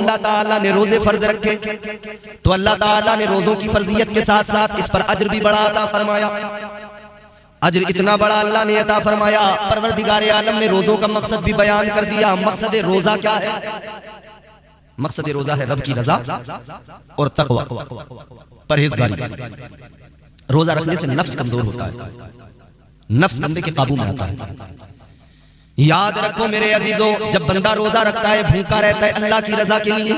अल्लाह ताला ने रोजे फर्ज रखे तो अल्लाह ताला ने रोजों की फर्जियत के साथ साथ इस पर अज्र भी बड़ा अता फरमाया। अज्र इतना बड़ा अल्लाह ने अता फरमाया। परवरदिगार आलम ने रोजों का मकसद भी बयान कर दिया। मकसद रोजा क्या है? मकसद रोजा है रब की रजा और तकवा, परहेजगारी। रोजा रखने से नफ्स कमजोर होता है, नफ्स बंदे के काबू में आता है। याद रखो मेरे अजीजों, जब बंदा रोजा रखता है, भूखा रहता है अल्लाह की रजा के लिए,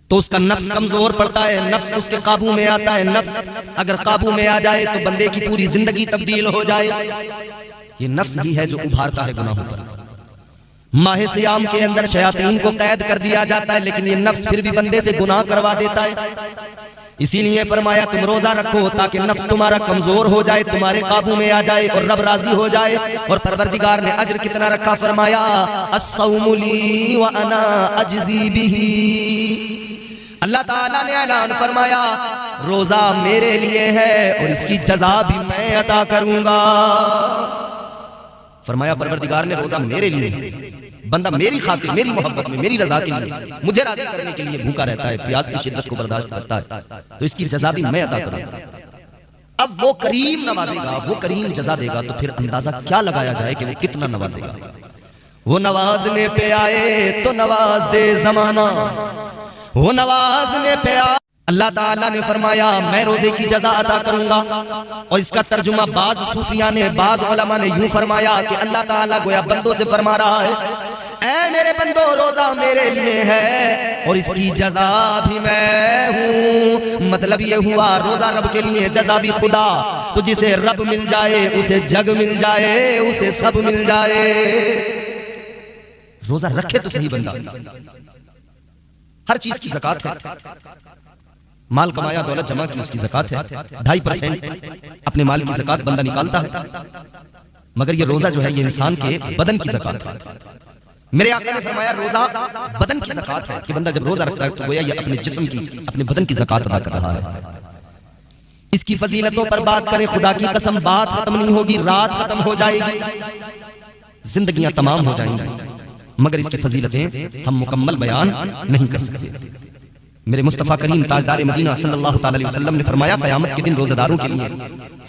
तो उसका नफ्स कमजोर पड़ता है, नफ्स उसके काबू में आता है। नफ्स अगर काबू में आ जाए तो बंदे की पूरी जिंदगी तब्दील हो जाए। ये नफ्स ही है जो उभारता है गुनाहों पर। माह सियाम के अंदर शयातीन को कैद कर दिया जाता है, लेकिन ये नफ्स फिर भी बंदे से गुनाह करवा देता है। इसीलिए फरमाया तुम रोजा रखो ताकि नफ्स तुम्हारा कमजोर हो जाए, तुम्हारे काबू में आ जाए और रब राजी हो जाए। और परवरदिगार ने अज्र कितना रखा? फरमाया अस्सौमु ली व अना अजज़ी बिही। अल्लाह ताला ने ऐलान फरमाया रोजा मेरे लिए है और इसकी जजा भी मैं अता करूंगा। फरमाया परवरदिगार ने रोजा मेरे लिए है, बंदा मेरी खातिर, मेरी मोहब्बत में, मेरी रजा के लिए, मुझे राजी करने के लिए भूखा रहता है, प्यास की शिद्दत को बर्दाश्त करता है, तो इसकी जजा भी मैं अता करूंगा। अब वो करीम नवाजेगा, वो करीम जजा देगा, तो फिर अंदाजा क्या लगाया जाए कि वो कितना नवाजेगा। वो नवाजने पे आए तो नवाज दे जमाना, वो नवाजने पे आए। अल्लाह ताला ने फरमाया मैं रोजे की जजा अता करूंगा। और इसका तर्जुमा बाज सूफिया ने, बाज उलमा ने यूं फरमाया कि अल्लाह ताला गोया बंदों से फरमा रहा है, ऐ मेरे बंदो रोजा मेरे लिए है और इसकी जजा भी मैं हूं। मतलब ये हुआ रोजा रब के लिए, जजा भी खुदा। तो जिसे रब मिल जाए उसे जग मिल जाए, उसे सब मिल जाए। रोजा रखे तो सही बंदा। हर चीज की ज़कात है, माल कमाया, दौलत जमा की, उसकी ज़कात है। 2.5% अपने माल की ज़कात बंदा निकालता है। मगर ये रोजा जो है ये इंसान के बदन की ज़कात है। मेरे आका ने फरमाया रोजा बदन की ज़कात है कि बंदा जब रोजा रखता है तो गोया ये अपने जिस्म की, अपने बदन की ज़कात अदा कर रहा है। इसकी फजीलतों पर बात करें, खुदा की कसम बात खत्म नहीं होगी, रात खत्म हो जाएगी, जिंदगियां तमाम हो जाएंगी, मगर इसकी फजीलतें हम मुकम्मल बयान नहीं कर सकते। मेरे मुस्तफ़ा करीम ताजदार मदीना सल्लल्लाहु अलैहि वसल्लम ने फरमाया क़यामत के दिन रोज़ेदारों के लिए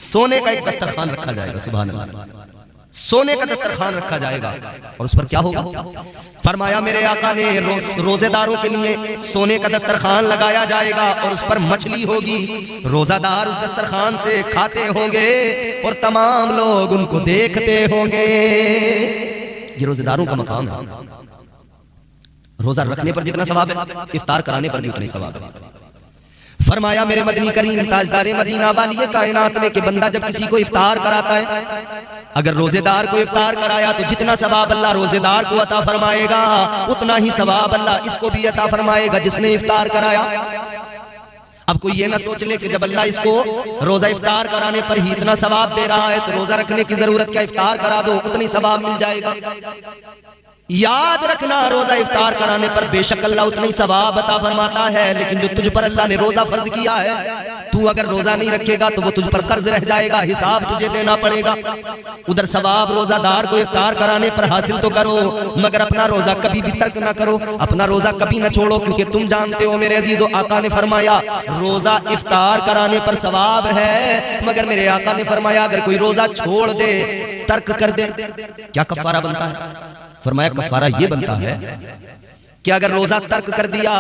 सोने का एक दस्तरखान रखा जाएगा। सुभान अल्लाह, सोने का दस्तरखान रखा जाएगा। और उस पर क्या होगा? फरमाया मेरे आका ने रोजेदारों के लिए सोने का दस्तरखान लगाया जाएगा और उस पर मछली होगी। रोजादार उस दस्तरखान से खाते होंगे और तमाम लोग उनको देखते होंगे। ये रोजेदारों का मकाम है। रोजा रखने पर जितना सवाब है, इफ्तार कराने पर भी उतना ही सवाब है। फरमाया मेरे मदनी करीम ताजदार मदीना वाली कायनात ने कि बंदा जब किसी को इफ्तार कराता है, अगर रोजेदार को इफ्तार कराया तो जितना सवाब अल्लाह रोजेदार को अता फरमाएगा उतना ही सवाब अल्लाह इसको भी अता फरमाएगा जिसने इफ्तार कराया। अब कोई ये ना सोच ले कि जब अल्लाह इसको रोजा इफ्तार कराने पर ही इतना सवाब दे रहा है तो रोजा रखने की जरूरत क्या, इफ्तार करा दो उतनी सवाब मिल जाएगा। याद रखना रोजा इफ्तार कराने पर बेशक अल्लाह उतना ही सवाब अता फरमाता है, लेकिन जो तुझ पर अल्लाह ने रोजा फर्ज किया है, तू अगर रोजा नहीं रखेगा तो वो तुझ पर कर्ज रह जाएगा, हिसाब तुझे देना पड़ेगा। उधर सवाब रोजादार को इफ्तार कराने पर हासिल तो करो, मगर अपना रोजा कभी भी तर्क ना करो, अपना रोजा कभी ना छोड़ो, क्योंकि तुम जानते हो मेरे अजीजों आका ने फरमाया रोजा इफ्तार कराने पर सवाब है, मगर मेरे आका ने फरमाया अगर कोई रोजा छोड़ दे, तर्क कर दे, क्या कफारा बनता है? फरमाया कफारा ये बनता है कि अगर रोजा तर्क कर दिया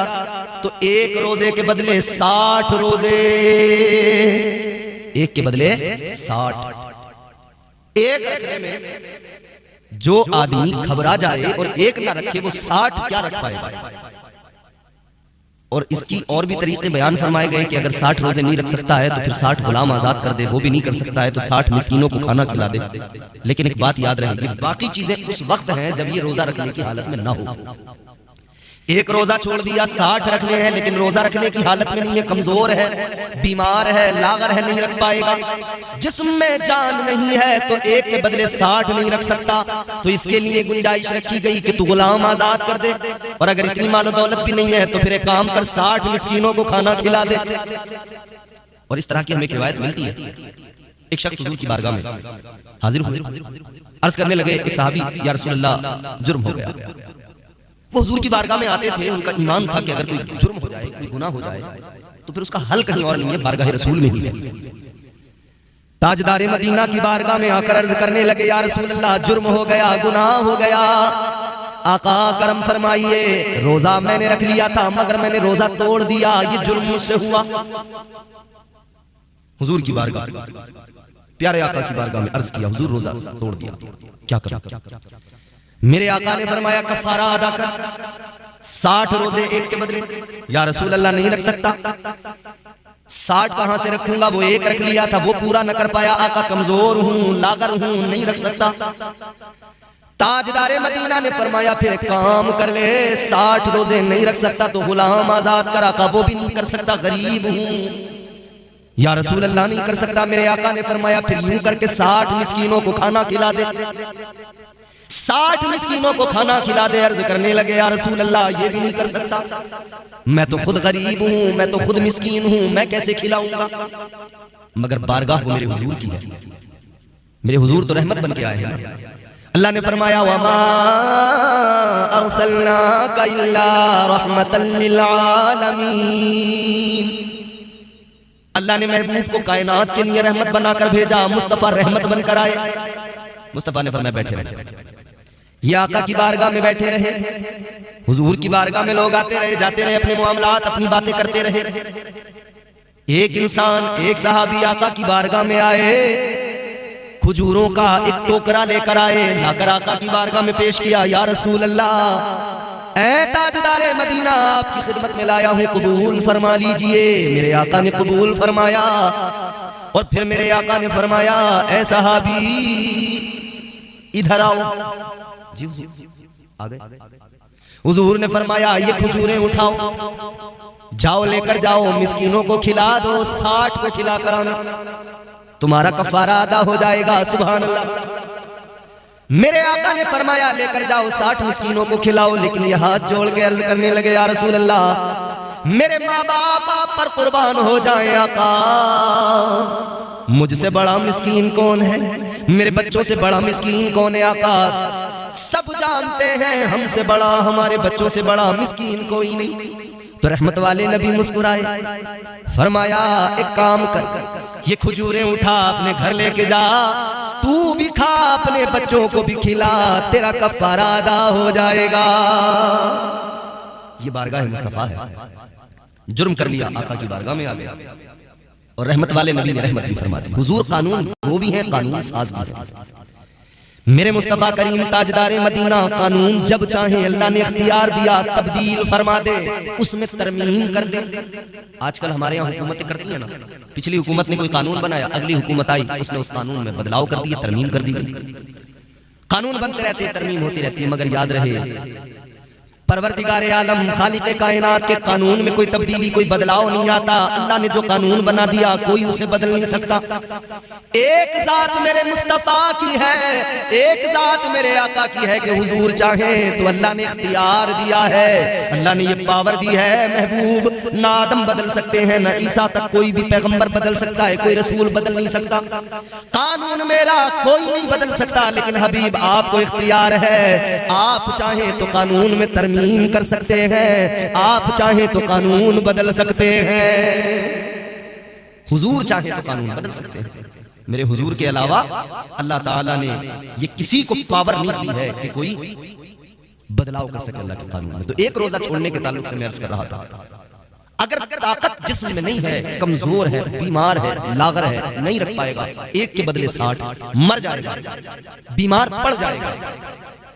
तो एक रोजे के बदले 60 रोजे, एक के बदले 60। एक रखने में जो आदमी घबरा जाए और एक ना रखे वो 60 क्या रख पाएगा? और इसकी और भी तरीके बयान फरमाए गए कि अगर 60 रोजे नहीं रख सकता है तो फिर 60 गुलाम आजाद कर दे, वो भी नहीं कर सकता है तो 60 मिस्कीनों को खाना खिला दे। लेकिन एक बात याद रहेगी, बाकी चीजें उस वक्त हैं जब ये रोजा रखने की हालत में ना हो। एक रोजा छोड़ दिया, 60 रखने हैं लेकिन रोजा रखने की हालत में नहीं है, कमजोर है, बीमार है, लागर है, नहीं रख पाएगा, जिस्म में जान नहीं है तो एक के बदले 60 नहीं रख सकता। तो इसके लिए गुंजाइश रखी गई कि तू गुलाम आजाद कर दे, और अगर इतनी मालो दौलत भी नहीं है तो फिर एक काम कर 60 मिस्कीनों को खाना खिला दे। और इस तरह की हमें एक रिवायत मिलती है, एक शख्स हुजूर की बारगाह में हाजिर हुए, अर्ज करने लगे एक सहाबी, या रसूलल्लाह जुर्म हो गया, वो हुजूर की बारगाह में आते थे, उनका ईमान था कि अगर कोई जुर्म हो जाए, कोई गुनाह हो जाए, तो फिर उसका हल कहीं और नहीं है, बारगाह रसूल में ही है। ताजदारे मदीना की बारगाह में आकर अर्ज करने लगे, या रसूल अल्लाह, जुर्म हो गया, गुनाह हो गया, आका करम फरमाइए। रोजा मैंने रख लिया था मगर मैंने रोजा तोड़ दिया, ये जुर्म मुझसे हुआ। हुजूर की बारगाह, प्यारे आका की बारगाह में अर्ज किया, हुजूर रोजा तोड़ दिया, क्या करूं? मेरे आका ने फरमाया कफारा अदा कर, 60 रोजे एक के बदले। या रसूल अल्लाह, नहीं रख सकता। 60 कहां से रखूंगा, वो एक रख लिया था, वो पूरा न कर पाया। आका, कमजोर हूं, लागर हूं, नहीं रख सकता। ताजदारे मदीना ने फरमाया फिर काम कर ले, 60 रोजे नहीं रख सकता तो गुलाम आजाद कर। आका, वो भी नहीं कर सकता, गरीब हूं। या रसूल अल्लाह, नहीं कर सकता। मेरे आका ने फरमाया फिर यूं करके 60 मिस्कीनों को खाना खिला दे, 60 मिस्कीनों को खाना खिला दे। अर्ज करने लगे, या रसूल अल्लाह, ये भी नहीं कर सकता, मैं तो खुद गरीब हूं, मैं तो खुद मिस्कीन हूं, मैं कैसे खिलाऊंगा? मगर बारगाह वो मेरे हुजूर की है, मेरे हुजूर तो रहमत बन के आए हैं। अल्लाह ने फरमाया, वमा अरसलनाका इल्ला रहमतल लिल आलमीन। अल्लाह ने महबूब को कायनात के लिए रहमत बनाकर भेजा, मुस्तफा रहमत बनकर आए। मुस्तफा ने फरमाया बैठे रहे, ये आका की बारगाह में बैठे रहे, हुजूर की बारगाह में लोग आते रहे जाते रहे, अपने मामलात अपनी बातें करते रहे। एक इंसान, एक सहाबी आका की बारगाह में आए, खजूरों का एक टोकरा लेकर आए, लाकर आका की बारगाह में पेश किया। या रसूल अल्लाह, ऐ ताजदारे मदीना, आपकी खिदमत में लाया हूं, कबूल फरमा लीजिए। मेरे आका ने कबूल फरमाया और फिर मेरे आका ने फरमाया, ऐ सहाबी इधर आओ। जी आ गए। हुजूर ने फरमाया, ये खजूरें उठाओ, जाओ लेकर जाओ, मिस्कीनों को खिला दो, 60 को खिला कर आना, तुम्हारा कफारा अदा हो जाएगा। सुभान अल्लाह। मेरे आका ने फरमाया, लेकर जाओ, 60 मिस्कीनों को खिलाओ। लेकिन ये हाथ जोड़ के अर्ज करने लगे, या रसूल अल्लाह, मेरे माँ बाप आप पर कुर्बान हो जाए आका, मुझसे बड़ा मिस्कीन कौन है, मेरे बच्चों से बड़ा मिस्कीन कौन है आका? सब जानते हैं हमसे बड़ा, हमारे बच्चों से बड़ा मिस्कीन कोई नहीं। तो रहमत वाले नबी मुस्कुराए, फरमाया एक काम कर, ये खजूरें उठा अपने घर लेके जा, तू भी खा, अपने बच्चों को भी खिला, तेरा कफारा अदा हो जाएगा। ये बारगाह मुस्तफा है, जुर्म कर लिया, आका की बारगाह में आ गया और रहमत वाले नबी ने रहमत भी फरमा दी। हुजूर कानून वो भी है, कानून साज भी है। मेरे मुस्तफा करीम ताजदारे मदीना, कानून जब चाहे अल्लाह ने इख्तियार दिया तब्दील फरमा दे, उसमें तरमीम कर दे। आजकल हमारे यहाँ हुकूमतें करती है ना, पिछली हुकूमत ने कोई कानून बनाया, अगली हुकूमत आई, उसने उस कानून में बदलाव कर दिया, तरमीम कर दी गई। कानून बनते रहते, तरमीम होती रहती है, मगर याद रहे परवरदिगारे आलम खालिके कायनात के कानून में कोई तब्दीली, कोई बदलाव नहीं आता। अल्लाह ने जो कानून बना दिया कोई उसे बदल नहीं सकता। एक जात मेरे मुस्तफा की है, एक जात मेरे आका की है कि हुजूर चाहे तो अल्लाह ने इख्तियार दिया है, अल्लाह ने ये पावर दी है। महबूब ना आदम बदल सकते हैं, ना ईसा तक कोई भी पैगंबर बदल सकता है, कोई रसूल बदल नहीं सकता। कानून मेरा कोई नहीं बदल सकता, लेकिन हबीब आपको इख्तियार है, आप चाहे तो कानून में तरमीम कर सकते हैं, आप चाहे तो कानून बदल सकते हैं। हुजूर चाहे तो कानून बदल सकते हैं। मेरे हुजूर के अलावा अल्लाह ताला ने ये किसी को पावर नहीं दी है कि कोई बदलाव कर सके अल्लाह के कानून में। तो एक रोजा छोड़ने के ताल्लुक से मैं अर्ज कर रहा था, अगर ताकत जिस्म में नहीं है, कमजोर है, बीमार है, लागर है, नहीं रख पाएगा, एक के बदले 60 मर जाएगा, बीमार पड़ जाएगा,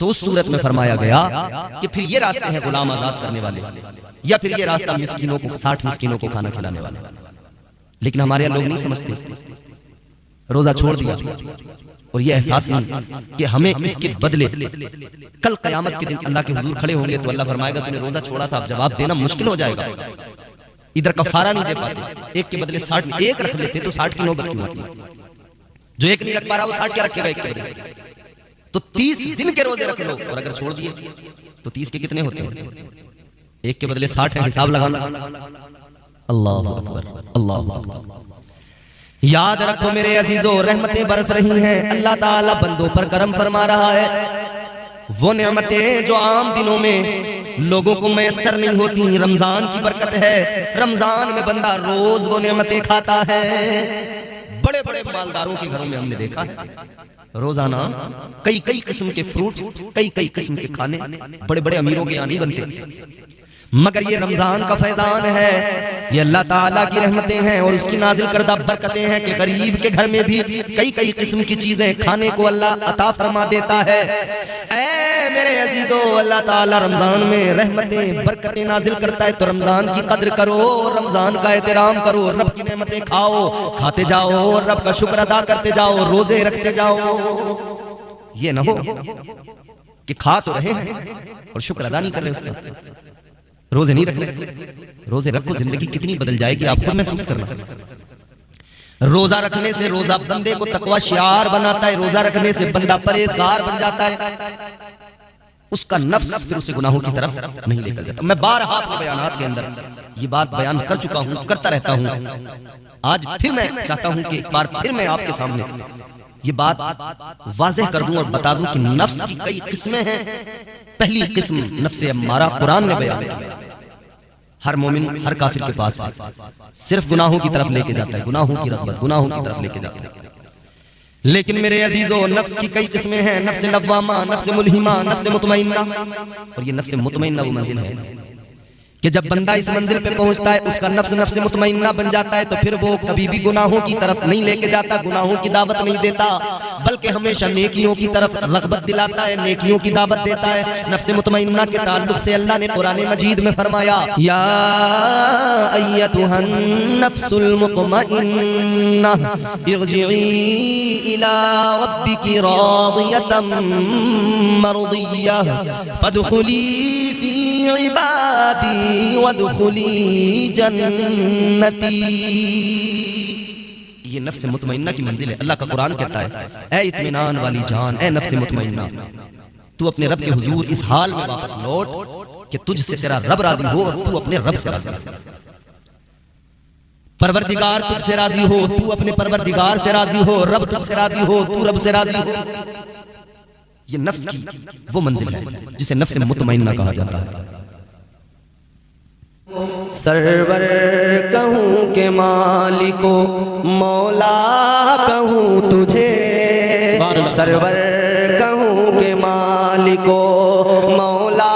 तो उस सूरत में फरमाया गया कि फिर ये रास्ते हैं गुलाम आजाद करने वाले, या फिर ये रास्ता मिस्कीनों को, 60 मिस्कीनों को खाना खिलाने वाले। लेकिन हमारे यहाँ लोग नहीं समझते, रोजा छोड़ दिया और ये एहसास नहीं कि हमें इसके बदले कल कयामत के दिन अल्लाह के हुजूर खड़े होंगे तो अल्लाह फरमाएगा तूने रोजा छोड़ा था, अब जवाब देना मुश्किल हो जाएगा। इधर कफारा नहीं दे पाते, एक के बदले 60, एक रख लेते तो 60 की नौबत क्यों आती? जो एक नहीं रख पा रहा वो 60 क्या रखेगा एक के बदले? तो 30 दिन के रोजे रख लो, और अगर छोड़ दिए तो 30 के कितने होते हैं? एक के बदले 60 है, हिसाब लगाना। अल्लाह अकबर, अल्लाह अकबर। याद रखो मेरे अजीजों, रहमतें बरस रही हैं, अल्लाह ताला बंदों पर करम फरमा रहा है। वो नेमतें जो आम दिनों में लोगों को मैसर नहीं होती। रमजान की बरकत है, रमजान में बंदा रोज वो नेमतें खाता है। बड़े बड़े मालदारों के घरों में हमने देखा है रोजाना कई कई किस्म के फ्रूट्स, कई कई किस्म के खाने। बड़े बड़े अमीरों के यहाँ नहीं बनते, मगर ये रमजान का फैजान है, ये अल्लाह ताला की रहमतें हैं और उसकी नाजिल करदा बरकतें हैं कि गरीब के घर में भी कई कई किस्म की चीजें खाने को अल्लाह अता फरमा देता है। ऐ मेरे अजीजों, अल्लाह ताला रमजान में रहमतें बरकतें नाजिल करता है, तो रमजान की कद्र करो, रमजान का एहतराम करो, रब की नेमतें खाओ, खाते जाओ, रब का शुक्र अदा करते जाओ, रोजे रखते जाओ। ये ना हो कि खा तो रहे हैं और शुक्र अदा नहीं कर रहे उसका, रोजे नहीं रख रहे। रोजे रखो, जिंदगी कितनी बदल जाएगी आप खुद महसूस करना। रोजा रखने से रोजा बंदे को तकवा शियार बनाता है, रोजा रखने से बंदा परहेजगार बन जाता है, उसका नफ्स फिर उसे गुनाहों की तरफ नहीं लेकर जाता। मैं बारहा अपने बयानात के अंदर ये बात बयान कर चुका हूं, करता रहता हूं। आज फिर मैं चाहता हूं कि एक बार फिर मैं आपके सामने ये बात वाज़ेह कर दूं और बता दूं कि नफ्स की कई किस्में हैं। पहली किस्म नफ्से अम्मारा, कुरान ने बयान किया, हर मोमिन हर काफिर के पास है, सिर्फ गुनाहों की तरफ लेके जाता है, गुनाहों की रग़बत, गुनाहों की तरफ लेके जाता है। लेकिन मेरे अजीजों, नफ्स की कई किस्में हैं, नफ्से लव्वामा, नफ्से मुल्हिमा, नफ्से मुतमइन्ना। और ये नफ्से मुतमइन्ना वो मंजिल है कि जब बंदा इस मंजिल पे पहुंचता है, उसका नफ्स नफ्से मुतमइन्ना बन जाता है, तो फिर वो कभी भी गुनाहों की तरफ नहीं लेके जाता, गुनाहों की दावत नहीं देता, बल्कि हमेशा नेकियों की तरफ रग़बत दिलाता है, नेकियों की दावत देता है। नफ्से मुतमइन्ना के ताल्लुक से अल्लाह ने कुरान मजीद में फरमाया, या अय्यतुहन नफ्सुल मुतमइन्ना इरजिई इला रब्बिकी रादियतम मर्दिय्यह फदखुली फी इबादी वदखुली जन्नती। ये नफ्स मुतमइन्ना की मंजिल है। अल्लाह का कुरान कहता है, ऐ इत्मीनान वाली जान, ऐ नफ्स मुतमइन्ना, तू अपने रब के हुजूर इस हाल में वापस लौट कि तुझसे तेरा रब राजी हो और तू अपने रब से राजी हो। परवरदिगार तुझसे राजी हो, तू अपने परवरदिगार से राजी हो, रब तुझसे राजी हो, तू रब से राजी हो। ये नफ्स की वो मंजिल है जिसे नफ्स मुतमइन्ना कहा जाता है। सरवर कहूँ के मालिको मौला कहूँ तुझे, सरवर कहूँ के मालिको मौला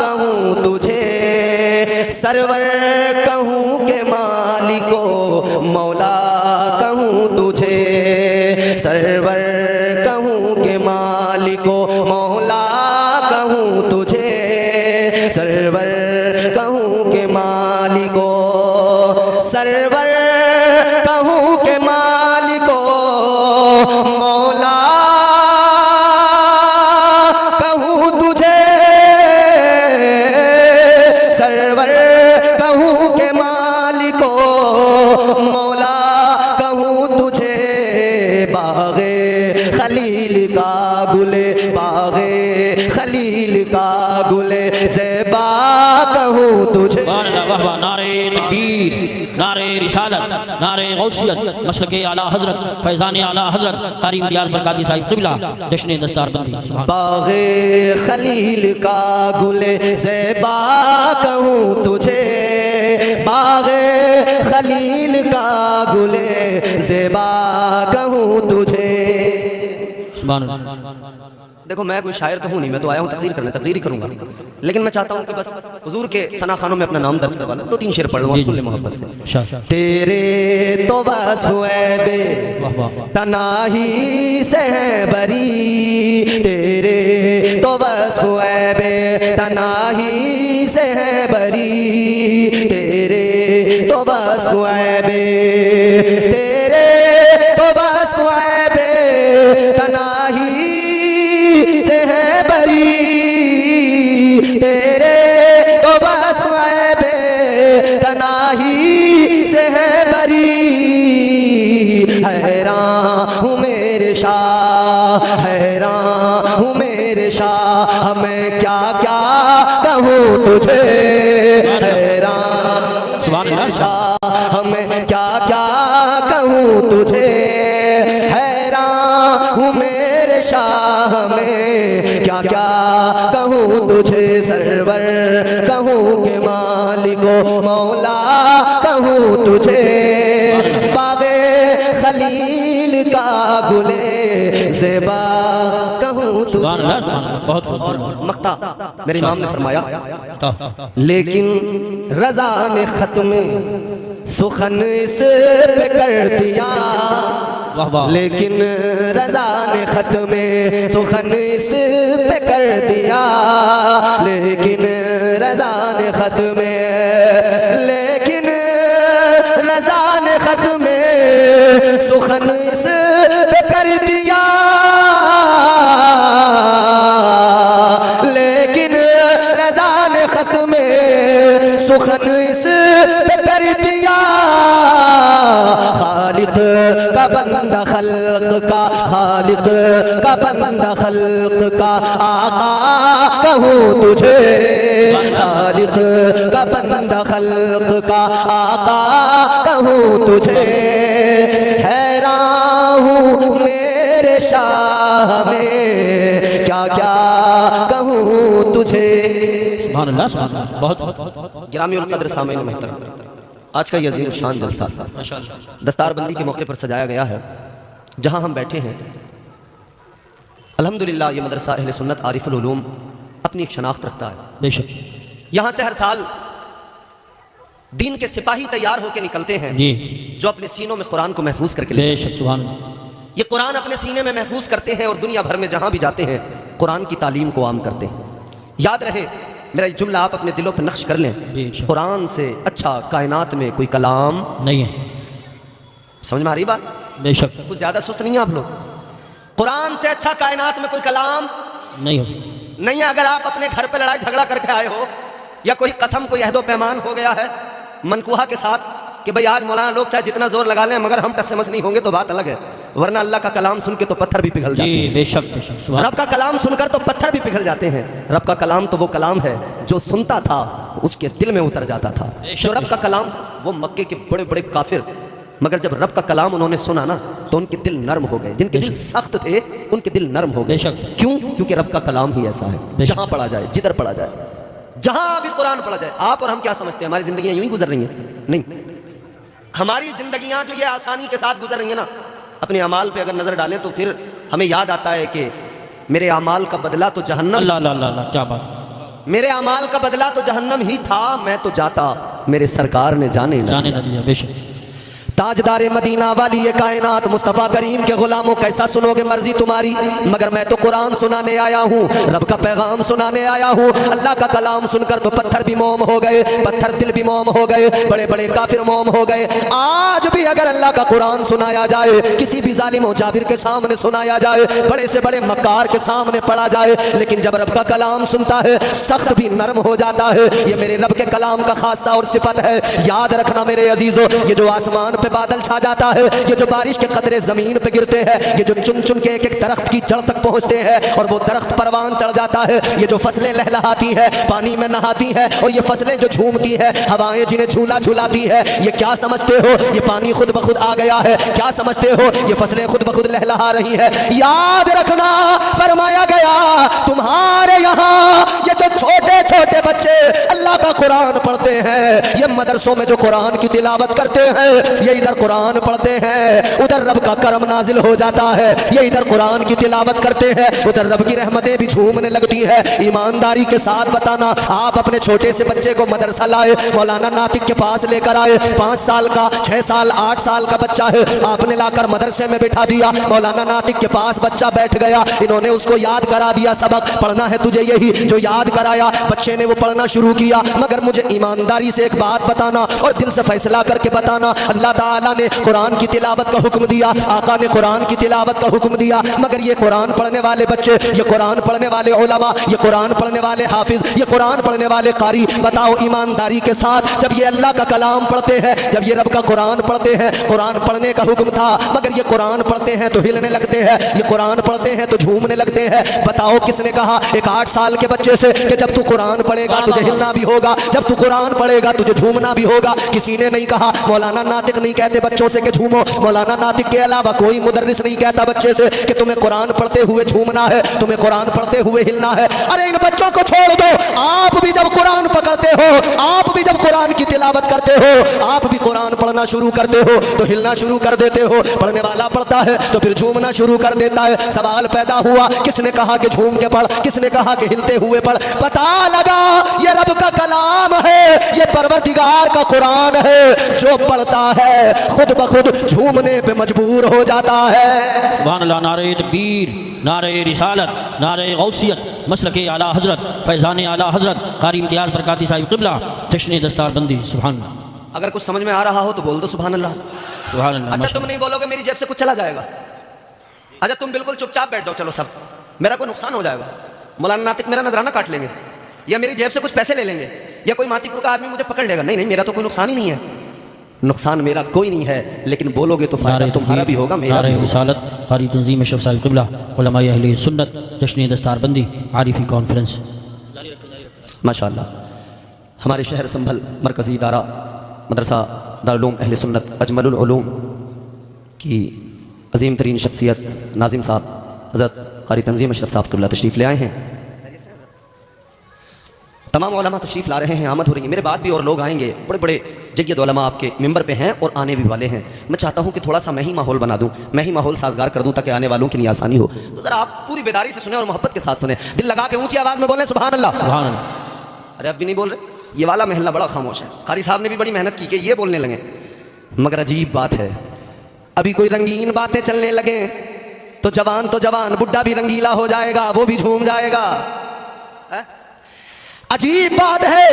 कहूँ तुझे, सरवर कहूँ के मालिको मौला कहूँ तुझे, सरवर कहूँ के मालिको मौला कहूँ तुझे, सरवर कहूँ के मालिको, सरवर कहूँ के मालिको मौला कहूँ तुझे, सरवर कहूँ के मालिको मौला कहूँ तुझे। बाग़े खलील का गुले, बाग़े खलील का गुले ज़ेबा कहूँ तुझे। नारे तकबीर, नारे रिसालत, नारे गौसियत, मसलके आला हजरत, फैज़ान आला हजरत कारी इम्तियाज़ बरकाती साहिब क़िबला, जश्न दस्तारबंदी। बाग़े खलील का गुले ज़ेबा कहूँ तुझे, बाग़े खलील का गुले ज़ेबा कहूँ तुझे। देखो, मैं कोई शायर तो हूँ नहीं, मैं तो आया हूँ तकरीर करने, तकरीर ही करूँगा, लेकिन मैं चाहता हूँ कि बस हुजूर के सना खानों में अपना नाम दर्ज करवा लूँ। 2-3 शेर पढ़ लूँ सुन ले मोहब्बत से। तेरे तो बस हुए बे तनाही से है बरी, तेरे तो बस हुए बे तनाही से है बरी, तेरे तो बस हुए बे, तेरे तो बस हुए बे तनाही से है बरी, तेरे तो बस बे तनाही से है बरी। हैरान हूँ मेरे शाह, हैरान हूँ मेरे शाह, मैं क्या क्या कहूँ तुझे, हैरान सुभान शाह, मैं क्या क्या कहूँ तुझे, हैरान हूँ मेरे शाह, में क्या क्या क्या कहूँ तुझे सरवर, कहूँ के मालिको मौला, कहूँ तुझे बागे खलील का गुले ज़ेबा, कहूँ तुझे। बहुत और मक्ता मेरे इमाम ने फरमाया, लेकिन रज़ा ने ख़त्म सुखन से पे कर दिया, लेकिन रज़ा ने ख़त्म सुखन से पे कर दिया, लेकिन रज़ा ने ख़त्म, लेकिन रज़ा ने ख़त्म सुखन से पे कर दिया, लेकिन रज़ा ने ख़त्म सुखन से पे कर दिया। खालिक का बंदा खल्क का, खालिक का बंदा खल्क का आका कहूँ तुझे, खालिक का बंदा खल्क का आका कहूँ तुझे, हैरान हूँ मेरे शाह में क्या क्या कहूँ तुझे। सुभान अल्लाह, सुभान अल्लाह। बहुत गिरामी उल कद्र सामईन महतरम, आज का ये अजीम शान जलसा दस्तारबंदी के मौके पर सजाया गया है। जहां हम बैठे हैं अल्हम्दुलिल्लाह ये मदरसा अहले सुन्नत आरिफुल उलूम अपनी एक शनाख्त रखता है। बेशक यहाँ से हर साल दीन के सिपाही तैयार होकर निकलते हैं जी, जो अपने सीनों में कुरान को महफूज करके लेते हैं। बेशक सुभान अल्लाह। ये कुरान अपने सीने में महफूज करते हैं और दुनिया भर में जहां भी जाते हैं कुरान की तालीम को आम करते हैं। याद रहे मेरा जुमला आप अपने दिलों पर नक्श कर लें, कुरान से अच्छा कायनात में कोई कलाम नहीं है। समझ में आ रही बात? बेशक कुछ ज्यादा सुस्त नहीं है आप लोग? कुरान से अच्छा कायनात में कोई कलाम नहीं हो। नहीं है। अगर आप अपने घर पे लड़ाई झगड़ा करके आए हो या कोई कसम कोई अहदो पैमान हो गया है मनकुहा के साथ कि भाई आज मौलाना लोग चाहे जितना जोर लगा लें मगर हम टस से मस नहीं होंगे, तो बात अलग है, वरना अल्लाह का कलाम सुन के तो पत्थर भी पिघल जाते हैं। बेशक बेशक। रब का कलाम सुनकर तो पत्थर भी पिघल जाते हैं। रब का कलाम तो वो कलाम है जो सुनता था उसके दिल में उतर जाता था। जो रब का कलाम, वो मक्के के बड़े बड़े काफिर, मगर जब रब का कलाम उन्होंने सुना ना तो उनके दिल नर्म हो गए। जिनके दिल सख्त थे उनके दिल नर्म हो गए। क्यों? क्योंकि रब का कलाम ही ऐसा है, जहां पढ़ा जाए, जिधर पढ़ा जाए, जहां भी कुरान पढ़ा जाए। आप और हम क्या समझते हैं हमारी जिंदगियां यूं ही गुजर रही हैं? नहीं, हमारी जिंदगियां जो ये आसानी के साथ गुजर रही है ना, अपने अमाल पे अगर नजर डालें तो फिर हमें याद आता है कि मेरे अमाल का बदला तो जहन्नम। अल्लाह अल्लाह अल्लाह, क्या बात। मेरे अमाल का बदला तो जहन्नम ही था, मैं तो जाता मेरे सरकार ने जाने न दिया। बेशक ताजदारे मदीना वाली ये कायनात मुस्तफ़ा करीम के गुलामों कैसा सुनोगे मर्जी तुम्हारी, मगर मैं तो कुरान सुनाने आया हूँ, रब का पैगाम सुनाने आया हूँ। अल्लाह का कलाम सुनकर तो पत्थर भी मोम हो गए, पत्थर दिल भी मोम हो गए, बड़े बड़े काफिर मोम हो गए। आज भी अगर अल्लाह का कुरान सुनाया जाए, किसी भी जालिम जाबिर के सामने सुनाया जाए, बड़े से बड़े मक्कार के सामने पढ़ा जाए, लेकिन जब रब का कलाम सुनता है सख्त भी नरम हो जाता है। ये मेरे रब के कलाम का खासा और सिफत है। याद रखना मेरे अजीजों, ये जो आसमान पे बादल छा जाता है, ये जो बारिश के कतरे जमीन पे गिरते हैं, ये जो चुन चुन के एक एक दरख्त की जड़ तक पहुंचते हैं और वो दरख्त परवान चढ़ जाता है, ये जो फसलें लहलहाती है, पानी में नहाती है और ये फसलें जो झूमती है, हवाएं जिन्हें झूला झूलाती है, ये क्या समझते हो ये पानी खुद ब खुद आ गया है? क्या समझते हो ये फसलें खुद ब खुद लहलहा रही है? याद रखना फरमाया गया तुम्हारे यहाँ ये जो छोटे छोटे बच्चे अल्लाह का कुरान पढ़ते हैं, ये मदरसों में जो कुरान की तिलावत करते हैं, ये इधर कुरान पढ़ते हैं, उधर रब का करम नाजिल हो जाता है। ये इधर कुरान की तिलावत करते हैं, उधर रब की रहमतें भी झूमने लगती है। ईमानदारी के साथ बताना, आप अपने छोटे से बच्चे को मदरसा लाए, मौलाना नातिक के पास लेकर आए, 5 साल का, 6 साल, 8 साल का बच्चा है, आपने लाकर मदरसे में बिठा दिया, मौलाना नातिक के पास बच्चा बैठ गया, इन्होंने उसको याद करा दिया, सबक पढ़ना है तुझे, यही जो याद कराया, बच्चे ने वो पढ़ना शुरू किया। मगर मुझे ईमानदारी से एक बात बताना और दिल से फैसला करके बताना, अल्लाह ताला ने कुरान की तिलावत का हुक्म दिया, आका ने कुरान की तिलावत का हुक्म दिया, मगर ये कुरान पढ़ने वाले बच्चे, ये कुरान पढ़ने वाले उलमा, ये कुरान पढ़ने वाले हाफिज, ये कुरान पढ़ने वाले कारी, बताओ ईमानदारी के साथ, जब ये अल्लाह का कलाम पढ़ते हैं, जब ये रब का कुरान पढ़ते हैं, कुरान पढ़ने का हुक्म था, मगर ये कुरान पढ़ते हैं तो हिलने लगते हैं, ये कुरान पढ़ते हैं तो झूमने लगते हैं, बताओ किसने कहा एक 8 साल के बच्चे से कि जब तू कुरान पढ़ेगा तुझे हिलना भी होगा, जब तू कुरान पढ़ेगा तुझे झूमना भी होगा। किसी ने नहीं कहा, मौलाना नातिक नहीं कहते बच्चों से कि झूमो, मौलाना नातिक के अलावा कोई मुदर्रिस नहीं कहता बच्चे से कि तुम्हें कुरान पढ़ते हुए झूमना है, तुम्हें कुरान पढ़ते हुए हिलना है। अरे इन बच्चों को छोड़ दो, आप भी जब कुरान पकड़ते हो, आप भी जब कुरान की तिलावत करते हो, आप भी कुरान पढ़ना शुरू करते हो तो हिलना शुरू कर देते हो। पढ़ने वाला पढ़ता है तो फिर झूमना शुरू कर देता है। सवाल पैदा हुआ, किसने कहा कि झूम के पढ़, किसने कहा कि हिलते हुए पढ़? पता लगा ये रब का कलाम है, ये परवरदिगार का कुरान है। जो पढ़ता है खुद ब खुद झूमने पे मजबूर हो जाता है। सुभान अल्लाह। नारे तकबीर, नारे रिसालत, नारे गौसियत, मसलके आला हजरत, फैज़ान आला हजरत, कारी इम्तियाज़ बरकाती साहिब क़िबला, जश्न दस्तारबंदी। सुभान अल्लाह। अगर कुछ समझ में आ रहा हो तो बोल दो सुभान अल्लाह। सुभान अल्लाह। अच्छा, तुम नहीं बोलोगे मेरी जेब से कुछ चला जाएगा? अच्छा, तुम बिल्कुल चुपचाप बैठ जाओ, चलो सब, मेरा कोई नुकसान हो जाएगा, मौलाना नातिक मेरा नजराना काट लेंगे, या मेरी जेब से कुछ पैसे ले लेंगे, या कोई मातीपुर का आदमी मुझे पकड़ लेगा। नहीं नहीं, मेरा तो कोई नुकसान ही नहीं है, नुकसान मेरा कोई नहीं है, लेकिन बोलोगे तो फायदा तुम्हारा भी होगा, मेरा भी होगा। रिसालत, कारी तंजीम अशरफ साहिब क़िबला, उलमाए अहले सुन्नत, जश्न दस्तारबंदी, आरिफी कॉन्फ्रेंस। माशाअल्लाह। हमारे शहर संभल मरकज़ी इदारा मदरसा दारुल उलूम अहले सुन्नत अजमलुल उलूम की अजीम तरीन शख्सियत नाजिम साहब हज़रत कारी तंजीम अशरफ साहब क़िबला तशरीफ़ ले आए हैं। तमाम उलमा तशरीफ़ ला रहे हैं, आमद हो रही है। मेरे बाद भी और लोग आएंगे, बड़े बड़े जय्यद उलमा आपके मिंबर पे हैं और आने भी वाले हैं। मैं चाहता हूँ कि थोड़ा सा मैं ही माहौल बना दूँ, मैं ही माहौल साजगार कर दूँ ताकि आने वालों के लिए आसानी हो। तो ज़रा आप पूरी बेदारी से सुने और मोहब्बत के साथ सुने, दिल लगा के ऊँची आवाज़ में बोलें सुभान अल्लाह। सुभान अल्लाह। अरे अब भी नहीं बोल रहे, ये वाला महल्ला बड़ा खामोश है। कारी साहब ने भी बड़ी मेहनत की कि ये बोलने लगे, मगर अजीब बात है, अभी कोई रंगीन बातें चलने लगे तो जवान बुढ़ा भी रंगीला हो जाएगा, वो भी झूम जाएगा। अजीब बात है,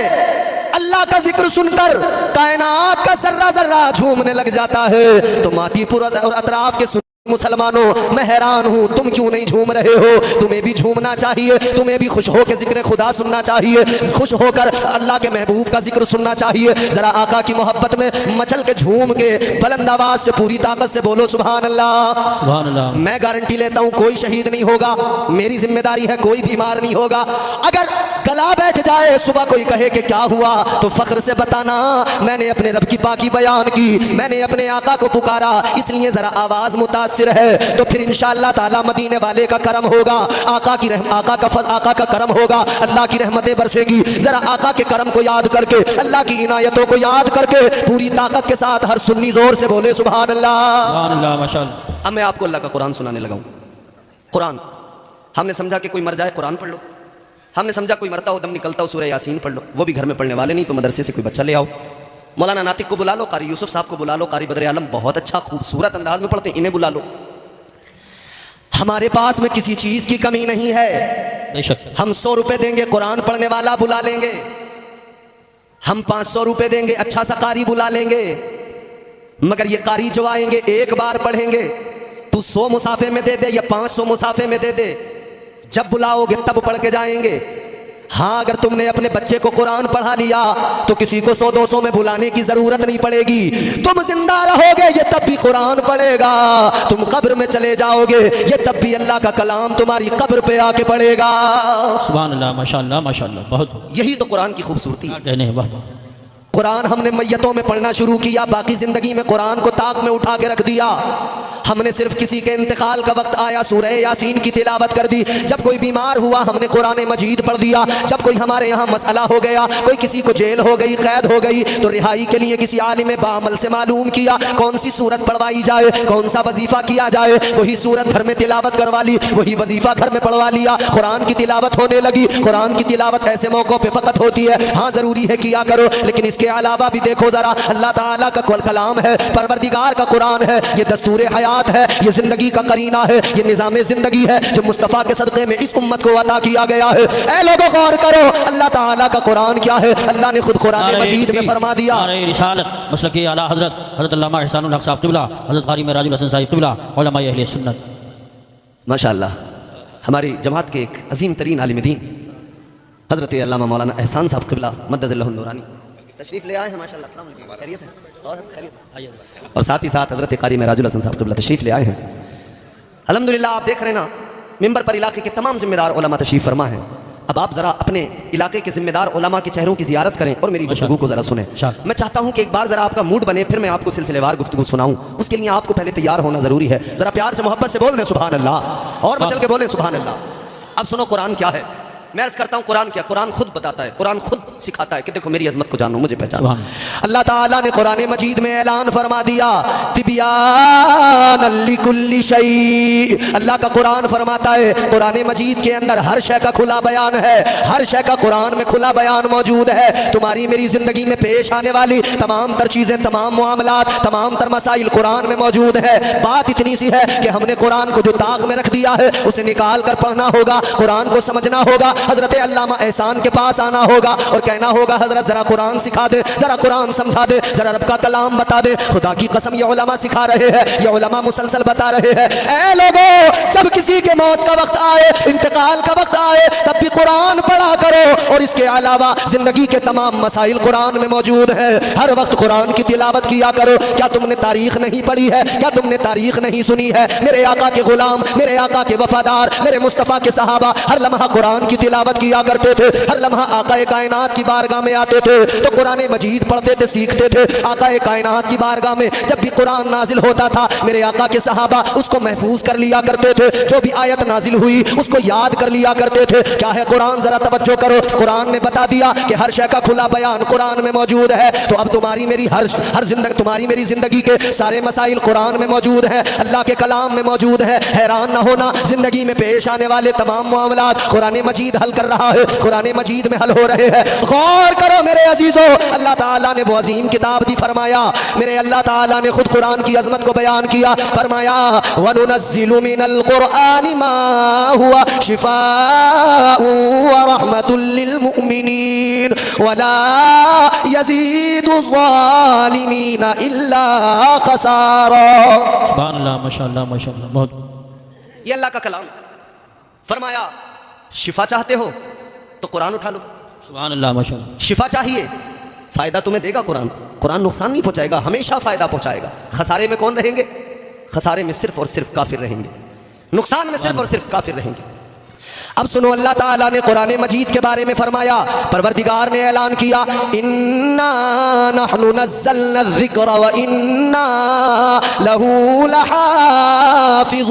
अल्लाह का जिक्र सुनकर कायनात का जर्रा जर्रा झूमने लग जाता है। तो मातीपुर और अतराफ के मुसलमानों, मैं हैरान हूँ, तुम क्यों नहीं झूम रहे हो? तुम्हें भी झूमना चाहिए, तुम्हें भी खुश होकर जिक्र खुदा सुनना चाहिए, खुश होकर अल्लाह के महबूब का जिक्र सुनना चाहिए। जरा आका की मोहब्बत में मचल के झूम के बुलंद आवाज से पूरी ताकत से बोलो सुभान अल्लाह। सुभान अल्लाह। मैं गारंटी लेता हूँ कोई शहीद नहीं होगा, मेरी जिम्मेदारी है, कोई बीमार नहीं होगा। अगर गला बैठ जाए, सुबह कोई कहे कि क्या हुआ, तो फख्र से बताना मैंने अपने रब की पाकी बयान की, मैंने अपने आका को पुकारा, इसलिए जरा आवाज मुतासिर है। तो फिर इंशाअल्लाह ताला मदीने वाले का करम होगा, आका का करम होगा, अल्लाह की रहमतें बरसेगी। जरा आका के करम को याद करके, अल्लाह की इनायतों को याद करके पूरी ताकत के साथ हर सुन्नी जोर से बोले सुभान अल्लाह। सुभान अल्लाह। माशाअल्लाह। अब मैं आपको अल्लाह का कुरान सुनाने लगा हूँ। कुरान हमने समझा कि कोई मर जाए कुरान पढ़ लो, हमने समझा कोई मरता हो दम निकलता हो सूरह यासीन पढ़ लो, वो भी घर में पढ़ने वाले नहीं तो मदरसे से कोई बच्चा ले आओ, मौलाना नातिक को बुला लो, कारी यूसुफ साहब को बुला लो, कारी बदर आलम बहुत अच्छा खूबसूरत अंदाज में पढ़ते हैं, इन्हें बुला लो। हमारे पास में किसी चीज की कमी नहीं है, बेशक। हम 100 रुपए देंगे कुरान पढ़ने वाला बुला लेंगे, हम 500 रुपए देंगे अच्छा सा कारी बुला लेंगे, मगर ये कारी जो आएंगे एक बार पढ़ेंगे, तू 100 मुसाफे में दे दे या 500 मुसाफे में दे दे, जब बुलाओगे तब पढ़ के जाएंगे। हाँ, अगर तुमने अपने बच्चे को कुरान पढ़ा लिया तो किसी को 100-200 में बुलाने की जरूरत नहीं पड़ेगी, तुम जिंदा रहोगे ये तब भी कुरान पढ़ेगा, तुम कब्र में चले जाओगे ये तब भी अल्लाह का कलाम तुम्हारी कब्र पे आके पढ़ेगा। सुभान अल्लाह। माशाअल्लाह माशाअल्लाह। बहुत यही तो कुरान की खूबसूरती है। कहने हैं, वाह। कुरान हमने मैयतों में पढ़ना शुरू किया, बाकी जिंदगी में कुरान को ताक में उठा के रख दिया। हमने सिर्फ किसी के इंतकाल का वक्त आया सूरह यासीन की तिलावत कर दी, जब कोई बीमार हुआ हमने कुरान मजीद पढ़ दिया, जब कोई हमारे यहाँ मसला हो गया, कोई किसी को जेल हो गई, कैद हो गई, तो रिहाई के लिए किसी आलिम बामल से मालूम किया कौन सी सूरत पढ़वाई जाए, कौन सा वजीफा किया जाए, वही सूरत घर में तिलावत करवा ली, वही वजीफा घर में पढ़वा लिया, कुरान की तिलावत होने लगी। कुरान की तिलावत ऐसे मौक़ों पे फ़कत होती है, हाँ ज़रूरी है किया करो, लेकिन इसके अलावा भी देखो ज़रा, अल्लाह ताला का कलाम है, परवरदिगार का कुरान है, ये दस्तूर हयात है, ये जिंदगी का करीना है, ये निज़ाम जिंदगी है जो मुस्तफ़ा के सदक़े में इस उम्मत को अता किया गया है। ऐ लोगों गौर करो, अल्लाह ताला का कुरान क्या है, अल्लाह ने खुद कुरान मजीद में फरमा दिया। नारे रिसालत, मसलके आला हज़रत हज़रत अल्लामा एहसानुल हक साहब क़िबला, हज़रत क़ारी मेराजुल हसन साहिब क़िबला, उलमाए अहले सुन्नत। माशाअल्लाह, हमारी जमात के एक अजीम तरीन आलिम दीन हज़रत अल्लामा मौलाना एहसान साहब क़िबला मद्दज़ल्लहुल नूरानी तशरीफ़ ले आए हैं। माशाअल्लाह, अस्सलाम वालेकुम, खैरियत है? और खैरियत। और साथ ही साथ हज़रत क़ारी मेराजुल हसन साहब क़िबला तशरीफ़ ले आए हैं। अल्हम्दुलिल्लाह, आप देख रहे हैं ना, मिंबर पर इलाके के तमाम जिम्मेदार उलमा तशरीफ़ फरमा है। अब आप जरा अपने इलाके के जिम्मेदार उलमा के चेहरों की जियारत करें और मेरी गुफ्तगू को जरा सुने। मैं चाहता हूं कि एक बार जरा आपका मूड बने, फिर मैं आपको सिलसिलेवार गुफ्तगू सुनाऊं। उसके लिए आपको पहले तैयार होना जरूरी है। जरा प्यार से मोहब्बत से बोल दें सुभान अल्लाह, और मचल के बोले सुभान अल्लाह। अब सुनो कुरान क्या है। मैं अर्ज करता हूं कुरान क्या, कुरान खुद बताता है, कुरान खुद सिखाता है कि देखो मेरी अजमत को जानो, मुझे पहचानो। अल्लाह ताला ने कुरान मजीद में ऐलान फरमा दिया, तिबियान लिकुल्लि शै। अल्लाह का कुरान फरमाता है कुरान मजीद के अंदर हर शय का खुला बयान है, हर शय का कुरान में खुला बयान मौजूद है। तुम्हारी मेरी जिंदगी में पेश आने वाली तमाम तर चीजें, तमाम मामलात, तमाम तर मसाइल कुरान में मौजूद है। बात इतनी सी है कि हमने कुरान को जो ताक में रख दिया है उसे निकाल कर पढ़ना होगा, कुरान को समझना होगा, हजरत अल्लामा एहसान के पास आना होगा और कहना होगा हजरत जरा कुरान सिखा दे, जरा कुरान समझा दे, जरा रब का कलाम बता दे। खुदा की कसम ये उलमा सिखा रहे हैं, ये उलमा मुसलसल बता रहे हैं, ऐ लोगों जब किसी के मौत का वक्त आए, इंतकाल का वक्त आए, तब भी कुरान पढ़ा करो। और इसके अलावा जिंदगी के तमाम मसाइल कुरान में मौजूद है, हर वक्त कुरान की तिलावत किया करो। क्या तुमने तारीख नहीं पढ़ी है? क्या तुमने तारीख नहीं सुनी है? मेरे आका के गुलाम, मेरे आका के वफादार, मेरे मुस्तफ़ा के सहाबा हर लम्हा कुरान की तिलावत किया करते थे, हर लम्हा आकाए कायनात की बारगाह में आते थे तो कुरान मजीद पढ़ते थे, सीखते थे। आकाए कायनात की बारगाह में जब भी कुरान नाजिल होता था मेरे आका के सहाबा उसको महफूज कर लिया करते थे, जो भी आयत नाजिल हुई उसको याद कर लिया करते थे। क्या है कुरान, जरा तवज्जो करो। कुरान ने बता दिया कि हर शय का खुला बयान कुरान में मौजूद है। तो अब तुम्हारी मेरी तुम्हारी मेरी जिंदगी के सारे मसाइल कुरान में मौजूद है, अल्लाह के कलाम में मौजूद है। हैरान ना होना, जिंदगी में पेश आने वाले तमाम मामलात कुरान मजीद हल कर रहा है, कुरान मजीद में हल हो रहे हैं। गौर करो मेरे अजीजों, अल्लाह ताला ने वो अजीम किताब दी, फरमाया मेरे अल्लाह ताला ने खुद कुरान की अजमत को बयान किया, फरमाया वनुनज़्ज़िलु मिनल कुरआनि मा हुवा शिफाउ व रहमतुल लिल मुमिनीन वला यज़ीदु ज़ालिमीन इल्ला खसारा। सुभान अल्लाह, माशाअल्लाह माशाअल्लाह। बहुत ये अल्लाह का कलाम। फरमाया शिफा चाहते हो तो कुरान उठा लो। सुभान अल्लाह माशाअल्लाह। शिफा चाहिए, फायदा तुम्हें देगा कुरान, कुरान नुकसान नहीं पहुंचाएगा, हमेशा फायदा पहुंचाएगा। खसारे में कौन रहेंगे? खसारे में सिर्फ और सिर्फ काफिर रहेंगे, नुकसान में सिर्फ और सिर्फ काफिर रहेंगे। अब सुनो, अल्लाह ताला ने कुरान मजीद के बारे में फरमाया, परवरदिगार ने ऐलान किया इन्ना नहनु नज़्ज़लना ज़िक्र व इन्ना लहू लहाफ़िज़ून।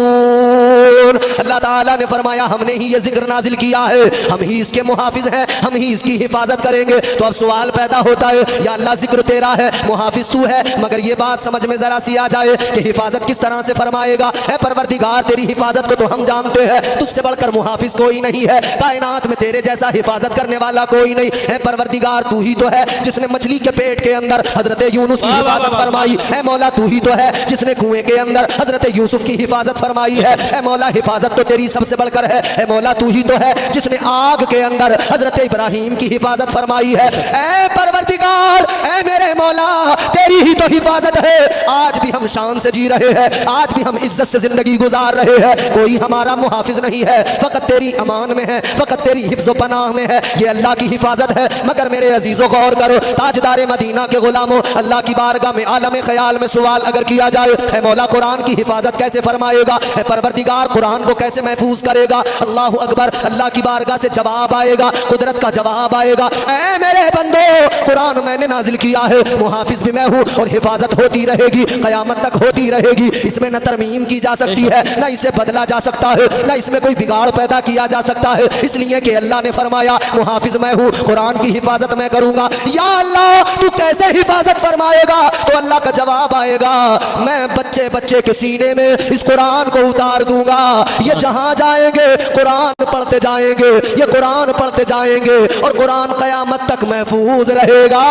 अल्लाह ताला ने फरमाया हमने ही ये जिक्र नाजिल किया है, हम ही इसके मुहाफिज हैं, हम ही इसकी हिफाजत करेंगे। तो अब सवाल पैदा होता है, या अल्लाह जिक्र तेरा है, मुहाफिज तू है, मगर ये बात समझ में जरा सी आ जाए कि हिफाजत किस तरह से फरमाएगा। है परवरदिगार तेरी हिफाजत को तो हम जानते हैं, तुझसे बढ़कर मुहाफिज कोई नहीं है, कायनात में तेरे जैसा हिफाजत करने वाला कोई नहीं है। परवरदिगार तू ही तो है जिसने मछली के पेट के अंदर हजरत यूनुस की हिफाजत फरमाई है। मौला तू ही तो है जिसने कुएं के अंदर हजरत यूसुफ की हिफाजत फरमाई है। मौला हिफाजत तो तेरी सबसे बढ़कर है। मौला तू ही तो है जिसने आग के अंदर हजरत इब्राहिम की हिफाजत फरमाई है। ऐ परवरदिगार, ऐ मेरे मौला, तेरी ही तो हिफाजत है। आज भी हम शान से जी रहे हैं, आज भी हम इज्जत से जिंदगी गुजार रहे हैं, कोई हमारा मुहाफिज नहीं है, फकत तेरी अमान में है, फकत तेरी हिफ्ज़ो पनाह में है, ये अल्लाह की हिफाजत है। मगर मेरे अजीजों गौर करो, ताजदार मदीना के गुलामों, अल्लाह की बारगाह में आलम ख्याल में सवाल अगर किया जाए, है मौला कुरान की हिफाजत कैसे फरमाएगा, है परवरदिगार कुरान को कैसे महफूज करेगा? अल्लाह अकबर, अल्लाह की बारगाह से जवाब आएगा, कुदरत का जवाब आएगा, ऐ मेरे बंदो कुरान मैंने नाजिल किया है, मुहाफिज भी मैं हूँ और हिफाजत होती रहेगी, कयामत तक होती रहेगी। इसमें न तरमीम की जा सकती है, न इसे बदला जा सकता है, न इसमें कोई बिगाड़ पैदा किया जा सकता है। इसलिए कि अल्लाह ने फरमाया मुहाफिज मैं हूँ, कुरान की हिफाजत मैं करूंगा। या अल्लाह तू कैसे हिफाजत फरमाएगा? तो अल्लाह का जवाब आएगा, मैं बच्चे बच्चे के सीने में इस कुरान को उतार दूंगा, ये जहां जाएंगे कुरान पढ़ते जाएंगे, ये कुरान पढ़ते जाएंगे और कुरान कयामत तक महफूज रहेगा।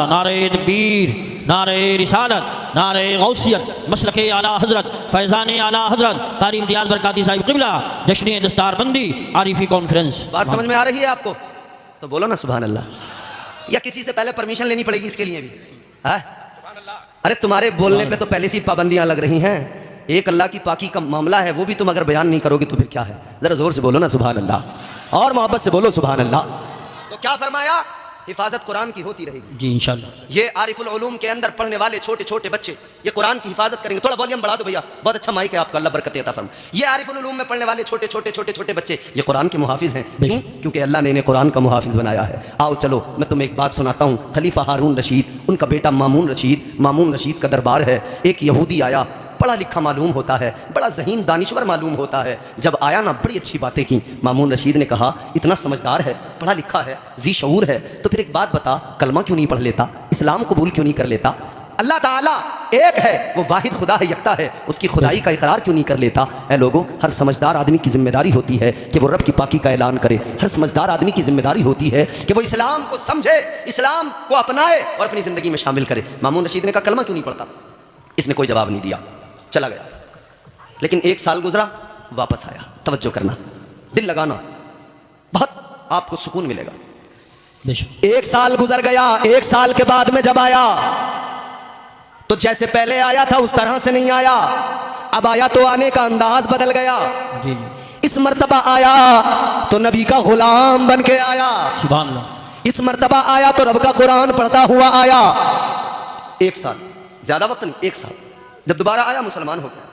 नारे तकबीर, नारे रिसालत, नारे गौसियत, मसलके आला हजरत, फैज़ाने आला हजरत, कारी इम्तियाज़ बरकाती साहिब क़िबला, जश्न दस्तारबंदी आरिफी कॉन्फ्रेंस। बात समझ में आ रही है आपको? तो बोलो ना सुभान अल्लाह, या किसी से पहले परमिशन लेनी पड़ेगी इसके लिए भी? है? अरे तुम्हारे बोलने पे तो पहले से पाबंदियां लग रही हैं। एक अल्लाह की पाकी का मामला है, वो भी तुम अगर बयान नहीं करोगे तो फिर क्या है? जरा जोर से बोलो ना सुभान अल्लाह, और मोहब्बत से बोलो सुभान अल्लाह। तो क्या फरमाया? हिफाजत कुरान की होती रहेगी जी इंशाल्लाह। ये आरिफुल उलूम के अंदर पढ़ने वाले छोटे छोटे बच्चे ये कुरान की हिफाजत करेंगे। थोड़ा वॉल्यूम बढ़ा दो भैया, बहुत अच्छा माइक है आपका, अल्लाह बरकत अता फरमाए। ये आरिफुल उलूम में पढ़ने वाले छोटे छोटे बच्चे ये कुरान के मुहाफिज हैं। क्यों? क्योंकि अल्लाह ने इन्हें कुरान का मुहाफिज बनाया है। आओ चलो मैं तुम्हें एक बात सुनाता हूँ। खलीफा हारून रशीद, उनका बेटा मामून रशीद का दरबार है। एक यहूदी आया, पढ़ा लिखा मालूम होता है, बड़ा ज़हीन दानिश्वर मालूम होता है। जब आया ना बड़ी अच्छी बातें की। मामून रशीद ने कहा इतना समझदार है, पढ़ा लिखा है, जी शऊर है, तो फिर एक बात बता, कलमा क्यों नहीं पढ़ लेता, इस्लाम कबूल क्यों नहीं कर लेता? अल्लाह ताला एक है, वो वाहिद खुदा है, यकता है, उसकी खुदाई का इकरार क्यों नहीं कर लेता? ऐ लोगों, हर समझदार आदमी की जिम्मेदारी होती है कि वो रब की पाकी का ऐलान करे। हर समझदार आदमी की जिम्मेदारी होती है कि वो इस्लाम को समझे, इस्लाम को अपनाए और अपनी ज़िंदगी में शामिल करे। मामून रशीद ने कहा कलमा क्यों नहीं पढ़ता? इसने कोई जवाब नहीं दिया, चला गया। लेकिन 1 साल गुजरा, वापस आया। तवज्जो करना, दिल लगाना, बहुत आपको सुकून मिलेगा। 1 साल गुजर गया। 1 साल के बाद में जब आया तो जैसे पहले आया था उस तरह से नहीं आया। अब आया तो आने का अंदाज बदल गया। इस मर्तबा आया तो नबी का गुलाम बन के आया। सुभान अल्लाह। इस मर्तबा आया तो रब का कुरान पढ़ता हुआ आया। 1 साल, ज्यादा वक्त नहीं, 1 साल। जब दोबारा आया मुसलमान हो गया।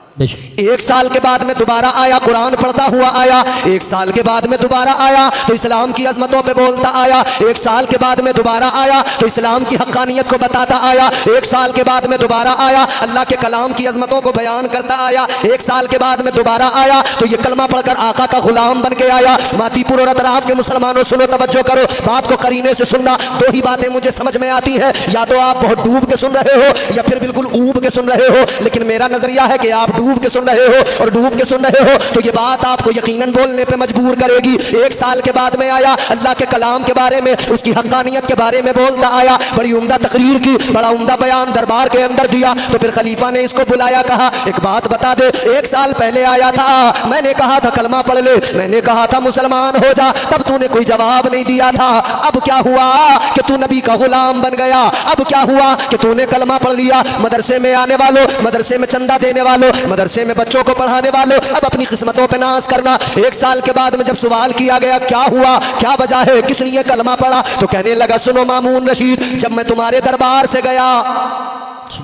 1 साल के बाद में दोबारा आया, कुरान पढ़ता हुआ आया। 1 साल के बाद में दोबारा आया तो इस्लाम की अजमतों पे बोलता आया। 1 साल के बाद में दोबारा आया तो इस्लाम की हक्कानियत को बताता आया। 1 साल के बाद में दोबारा आया, अल्लाह के कलाम की अजमतों को बयान करता आया। 1 साल के बाद में दोबारा आया तो ये कलमा पढ़कर आका का गुलाम बन के आया। मातीपुर और अतराफ के मुसलमानों सुनो, तवज्जो करो, बात को करीने से सुनना। 2 ही बातें मुझे समझ में आती है, या तो आप बहुत डूब के सुन रहे हो या फिर बिल्कुल ऊब के सुन रहे हो। लेकिन मेरा नजरिया है कि आप डूब के सुन रहे हो, और डूब के सुन रहे हो तो ये बात आपको यकीनन बोलने पे मजबूर करेगी। 1 साल के बाद में आया, अल्लाह के कलाम के बारे में, उसकी हक्कानियत के बारे में बोलता आया। बड़ी उम्दा तकरीर की, बड़ा उम्दा बयान दरबार के अंदर दिया। तो फिर खलीफा ने इसको बुलाया, कहा एक बात बता दे, 1 साल पहले आया था, मैंने कहा था कलमा पढ़ ले, मैंने कहा था मुसलमान हो जा, तब तूने कोई जवाब नहीं दिया था। अब क्या हुआ कि तू नबी का गुलाम बन गया? अब क्या हुआ कि तूने कलमा पढ़ लिया? मदरसे में आने वालों, मदरसे में चंदा देने वालों, मदरसे में बच्चों को पढ़ाने वालों, अब अपनी किस्मतों पे नाज करना। 1 साल के बाद में जब सवाल किया गया क्या हुआ, क्या वजह है, किस लिए कलमा पढ़ा, तो कहने लगा सुनो मामून रशीद, जब मैं तुम्हारे दरबार से गया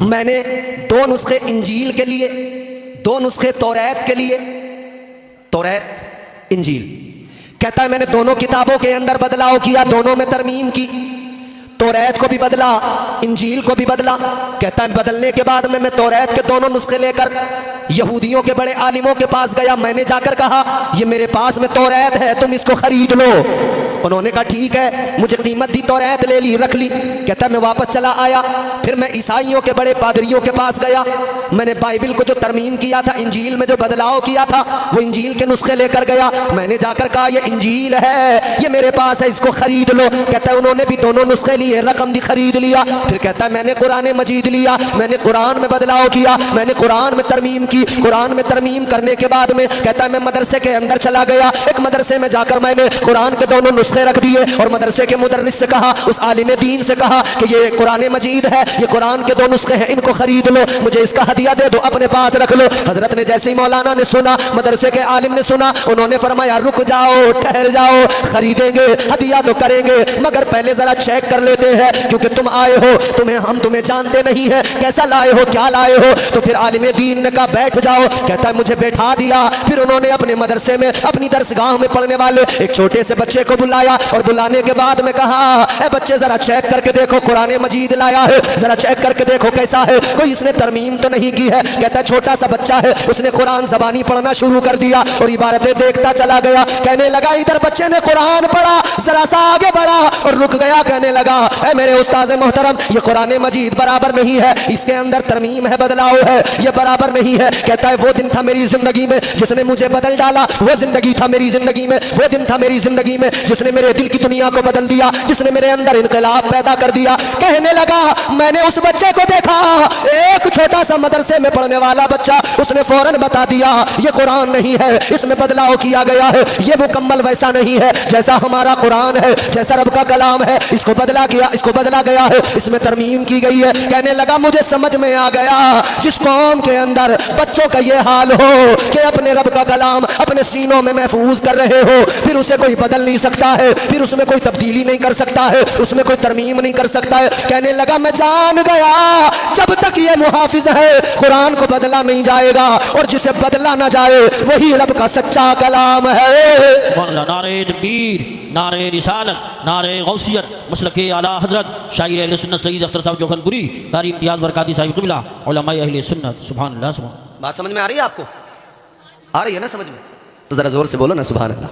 मैंने 2 नुस्खे इंजील के लिए, 2 नुस्खे तौरात के लिए, तौरात इंजील, कहता है मैंने दोनों किताबों के अंदर बदलाव किया, दोनों में तरमीम की, तौरात को भी बदला, इंजील को भी बदला। कहता है बदलने के बाद में मैं तौरात के दोनों नुस्खे लेकर यहूदियों के बड़े आलिमों के पास गया। मैंने जाकर कहा ये मेरे पास में तौरात है, तुम इसको खरीद लो। उन्होंने कहा ठीक है, मुझे कीमत दी, तौरात ले ली, रख ली। कहता मैं वापस चला आया, फिर मैं ईसाइयों के बड़े पादरियों के पास गया। मैंने बाइबिल को जो तरमीम किया था, इंजील में जो बदलाव किया था, वो इंजील के नुस्खे लेकर गया। मैंने जाकर कहा ये इंजील है, ये मेरे पास है, इसको खरीद लो। कहता है उन्होंने भी दोनों नुस्खे लिए, रकम भी खरीद लिया। फिर कहता है मैंने कुरान मजीद लिया, मैंने कुरान में बदलाव किया, मैंने कुरान में तरमीम की। कुरान में तरमीम करने के बाद में कहता है मैं मदरसे के अंदर चला गया। एक मदरसे में जाकर मैंने कुरान के दोनों नुस्खे रख दिए और मदरसे के मुदर्रिस से कहा, उस आलिम दीन से कहा कि ये कुरान मजीद है, ये कुरान के 2 नुस्खे हैं, इनको खरीद लो, मुझे इसका हदिया दे दो, अपने पास रख लो। हजरत ने जैसे ही मौलाना ने सुना, मदरसे के आलिम ने सुना, उन्होंने फरमाया रुक जाओ, ठहर जाओ, खरीदेंगे, हदिया तो करेंगे, मगर पहले जरा चेक कर लेते हैं, क्योंकि तुम आए हो, हम तुम्हें जानते नहीं है, कैसा लाए हो, क्या लाए हो। तो फिर आलिम दीन ने कहा बैठ जाओ। कहता है मुझे बैठा दिया। फिर उन्होंने अपने मदरसे में, अपनी दरसगाह में पढ़ने वाले एक छोटे से बच्चे को बुलाया और बुलाने के बाद में कहा ए बच्चे जरा चेक करके देखो, कुरान मजीद लाया है, जरा चेक करके देखो कैसा है, कोई इसने तरमीम तो नहीं की है। कहता है छोटा सा बच्चा है, उसने कुरान ज़बानी पढ़ना शुरू कर दिया और इबारतें देखता चला गया। कहने लगा इधर बच्चे ने कुरान पढ़ा, जरा सा आगे बढ़ा और रुक गया। कहने लगा ए मेरे उस्ताद मोहतरम, ये कुरान मजीद बराबर नहीं है, इसके अंदर तरमीम है, बदलाव है, ये बराबर नहीं है। कहता है वो दिन था मेरी जिंदगी में जिसने मुझे बदल डाला, वो जिंदगी था मेरी जिंदगी में, वो दिन था मेरी जिंदगी में जिसने मेरे दिल की दुनिया को बदल दिया, जिसने मेरे अंदर इनकलाब पैदा कर दिया। कहने लगा मैंने उस बच्चे को देखा, एक छोटा सा मदरसे में पढ़ने वाला बच्चा, उसने फौरन बता दिया ये कुरान नहीं है, इसमें बदलाव किया गया है, ये मुकम्मल वैसा नहीं है जैसा हमारा कुरान है, जैसा रब का कलाम है, इसको बदला किया, इसको बदला गया है, इसमें तरमीम की गई है। कहने लगा मुझे समझ में आ गया, जिस कौम के अंदर बच्चों का ये हाल हो कि अपने रब का कलाम अपने सीनों में महफूज कर रहे हो, फिर उसे कोई बदल नहीं सकता है, फिर उसमें कोई तब्दीली नहीं कर सकता है, उसमें कोई तरमीम नहीं कर सकता है। कहने लगा मैं जान गया जब तक ये मुहाफिज है कुरान को बदला नहीं जाएगा, और जिसे बदला ना जाए वही रब का सच्चा कलाम है। नारे तकबीर, नारे रिसालत, नारे गौसियत, मसलके आला हजरत शायर अहले सुन्नत सईद अख्तर साहब जोखनपुरी, कारी इम्तियाज बरकाती साहिब क़िबला, उलमाए अहले सुन्नत। सुभान अल्लाह, सुभान। बात समझ में आ रही है आपको? आ रही है ना समझ में? तो जरा जोर से बोलो ना सुभान अल्लाह।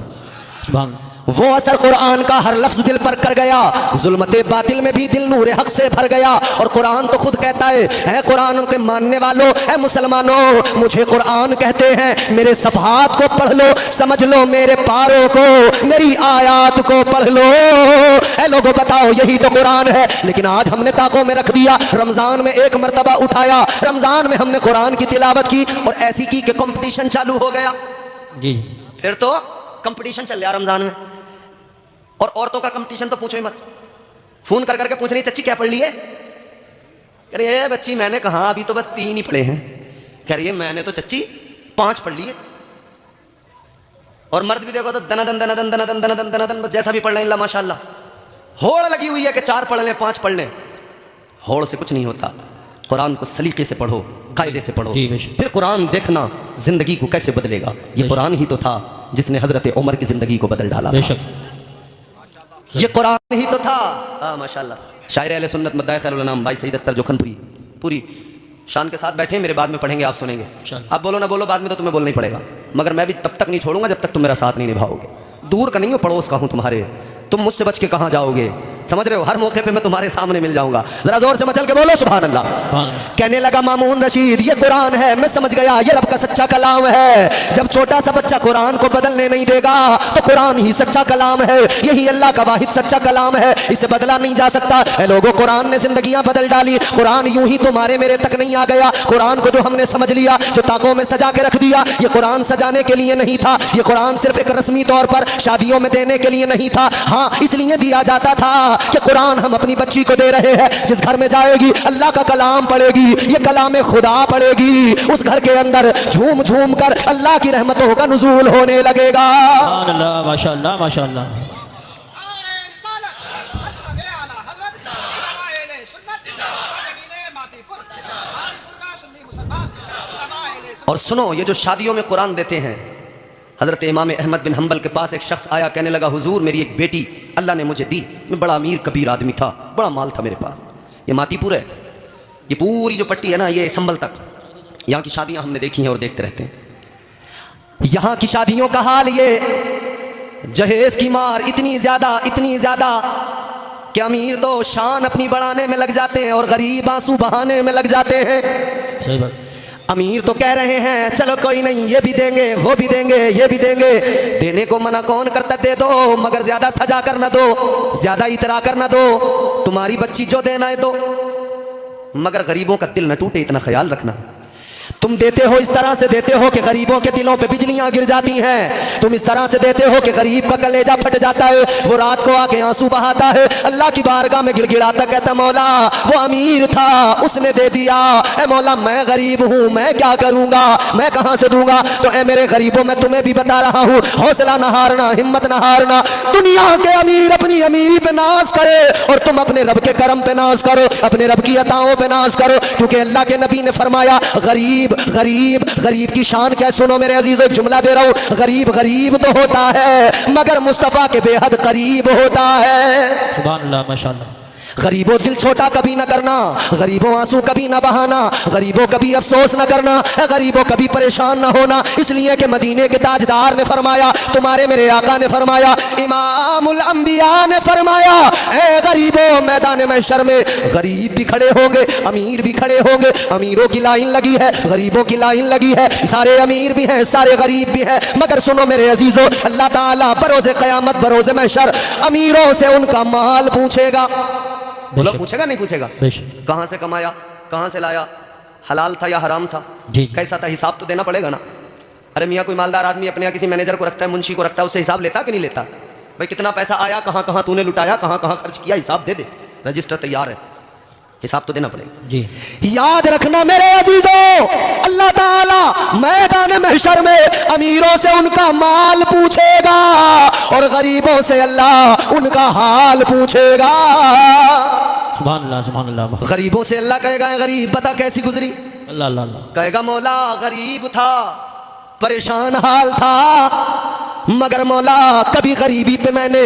सुभान। वो असर कुरान का हर लफ्ज दिल पर कर गया, जुल्मते बातिल में भी दिल नूर हक से भर गया। और कुरान तो खुद कहता है कुरान के मानने वालों, है मुसलमानों, मुझे कुरान कहते हैं, मेरे सफ़हात को पढ़ लो, समझ लो मेरे पारों को, मेरी आयात को पढ़ लो। ऐ लोगों बताओ यही तो कुरान है। लेकिन आज हमने ताकों में रख दिया, रमजान में एक मरतबा उठाया, रमजान में हमने कुरान की तिलावत की और ऐसी की कि कंपटीशन चालू हो गया जी। फिर तो कंपटीशन चल रहा रमजान में। और औरतों का कंपटीशन तो पूछो ही मत, फोन कर करके पूछ रही चच्ची क्या पढ़ ली है? कह रही है बच्ची मैंने कहा अभी तो बस 3 ही पढ़े हैं। कह रही है मैंने तो चच्ची 5 पढ़ लिए। और मर्द भी देखो तो दनादन दनादन दनादन दनादन दनादन बस जैसा भी पढ़ लें माशाल्लाह, होड़ लगी हुई है कि 4 पढ़ लें 5 पढ़ लें। होड़ से कुछ नहीं होता, कुरान को सलीके से पढ़ो, कायदे से पढ़ो, फिर कुरान देखना जिंदगी को कैसे बदलेगा। ये कुरान ही तो था जिसने हजरत उमर की जिंदगी को बदल डाला। ये कुरान ही तो था। माशाल्लाह। शायर अहले सुन्नत मद्दाए खैरुल अनाम भाई सईद अख्तर जोखनपुरी पूरी शान के साथ बैठे, मेरे बाद में पढ़ेंगे, आप सुनेंगे। आप बोलो ना बोलो, बाद में तो तुम्हें बोलना ही पड़ेगा, मगर मैं भी तब तक नहीं छोड़ूंगा जब तक तुम मेरा साथ नहीं निभाओगे। दूर का नहीं हो, पड़ोस का हूं तुम्हारे, तुम मुझसे बच के कहां जाओगे? समझ रहे हो? हर मौके पे मैं तुम्हारे सामने मिल जाऊंगा। जरा जोर से मचल के बोलो सुभान अल्लाह। कहने लगा मामून रशीद ये कुरान है, मैं समझ गया ये रब का सच्चा कलाम है। जब छोटा सा बच्चा कुरान को बदलने नहीं देगा तो कुरान ही सच्चा कलाम है, यही अल्लाह का वाहिद सच्चा कलाम है, इसे बदला नहीं जा सकता। ऐ लोगों, कुरान ने जिंदगियां बदल डाली। कुरान यूं ही तुम्हारे मेरे तक नहीं आ गया। कुरान को जो हमने समझ लिया, जो ताकों में सजा के रख दिया, ये कुरान सजाने के लिए नहीं था। ये कुरान सिर्फ एक रस्मी तौर पर शादियों में देने के लिए नहीं था। हाँ, इसलिए दिया जाता था कि कुरान हम अपनी बच्ची को दे रहे हैं, जिस घर में जाएगी अल्लाह का कलाम पढ़ेगी, ये कलाम खुदा पढ़ेगी, उस घर के अंदर झूम झूम कर अल्लाह की रहमतों का नुज़ूल होने लगेगा। माशाअल्लाह माशाअल्लाह। और सुनो, ये जो शादियों में कुरान देते हैं, हज़रत इमाम अहमद बिन हम्बल के पास एक शख्स आया, कहने लगा हुजूर मेरी एक बेटी अल्लाह ने मुझे दी, मैं बड़ा अमीर कबीर आदमी था, बड़ा माल था मेरे पास। ये मातीपुर है, ये पूरी जो पट्टी है ना, ये संभल तक, यहाँ की शादियाँ हमने देखी हैं और देखते रहते हैं। यहाँ की शादियों का हाल ये, जहेज की मार इतनी ज़्यादा कि अमीर तो शान अपनी बढ़ाने में लग जाते हैं और गरीब आंसू बहाने में लग जाते हैं। सही बात। अमीर तो कह रहे हैं चलो कोई नहीं, ये भी देंगे वो भी देंगे ये भी देंगे, देने को मना कौन करता, दे दो, मगर ज्यादा सजा कर ना दो, ज्यादा इतरा कर ना दो, तुम्हारी बच्ची जो देना है दो, मगर गरीबों का दिल न टूटे इतना ख्याल रखना। तुम देते हो इस तरह से देते हो कि गरीबों के दिलों पे बिजलियां गिर जाती हैं, तुम इस तरह से देते हो कि गरीब का कलेजा फट जाता है, वो रात को आके आंसू बहाता है, अल्लाह की बारगाह में गिड़गिड़ाता कहता मौला वो अमीर था उसने दे दिया, ए मौला मैं गरीब हूँ मैं क्या करूँगा, मैं कहाँ से दूंगा। तो ए मेरे गरीबों, मैं तुम्हें भी बता रहा हूँ, हौसला न हारना, हिम्मत न हारना। दुनिया के अमीर अपनी अमीरी पे नाज करे और तुम अपने रब के करम पे नाज करो, अपने रब की अताओं पे नाज करो, क्योंकि अल्लाह के नबी ने फरमाया गरीब गरीब गरीब की शान क्या। सुनो मेरे अजीजों, जुमला दे रहा हूं, गरीब गरीब तो होता है मगर मुस्तफा के बेहद करीब होता है। सुभान अल्लाह माशाअल्लाह। गरीबों दिल छोटा कभी न करना, गरीबों आंसू कभी न बहाना, गरीबों कभी अफसोस न करना, गरीबों कभी परेशान न होना। इसलिए कि मदीने के ताजदार ने फरमाया, तुम्हारे मेरे आका ने फरमाया, इमामुल अंबिया ने फरमाया, ए गरीबों मैदान महशर में गरीब भी खड़े होंगे अमीर भी खड़े होंगे, अमीरों की लाइन लगी है गरीबों की लाइन लगी है, सारे अमीर भी हैं सारे गरीब भी हैं, मगर सुनो मेरे अजीजों, अल्लाह ताला बरोज़े क़यामत बरोज़े महशर अमीरों से उनका माल पूछेगा। बोलो पूछेगा नहीं पूछेगा? कहाँ से कमाया, कहाँ से लाया, हलाल था या हराम था, कैसा था, हिसाब तो देना पड़ेगा ना। अरे मियाँ कोई मालदार आदमी अपने यहाँ किसी मैनेजर को रखता है, मुंशी को रखता है, उससे हिसाब लेता कि नहीं लेता? भाई कितना पैसा आया, कहाँ कहाँ तूने लुटाया, कहाँ कहाँ खर्च किया, हिसाब दे दे, रजिस्टर तैयार है, हिसाब तो देना पड़ेगा जी। याद रखना मेरे अजीजों, अल्लाह ताला मैदान महशर में अमीरों से उनका माल पूछेगा। पूछेगा और गरीबों से अल्लाह उनका हाल पूछेगा। सुभान अल्लाह। गरीबों से अल्लाह कहेगा, गरीब बता कैसी गुजरी? अल्लाह अल्लाह अल्लाह। कहेगा मौला गरीब था, परेशान हाल था, मगर मौला कभी गरीबी पे मैंने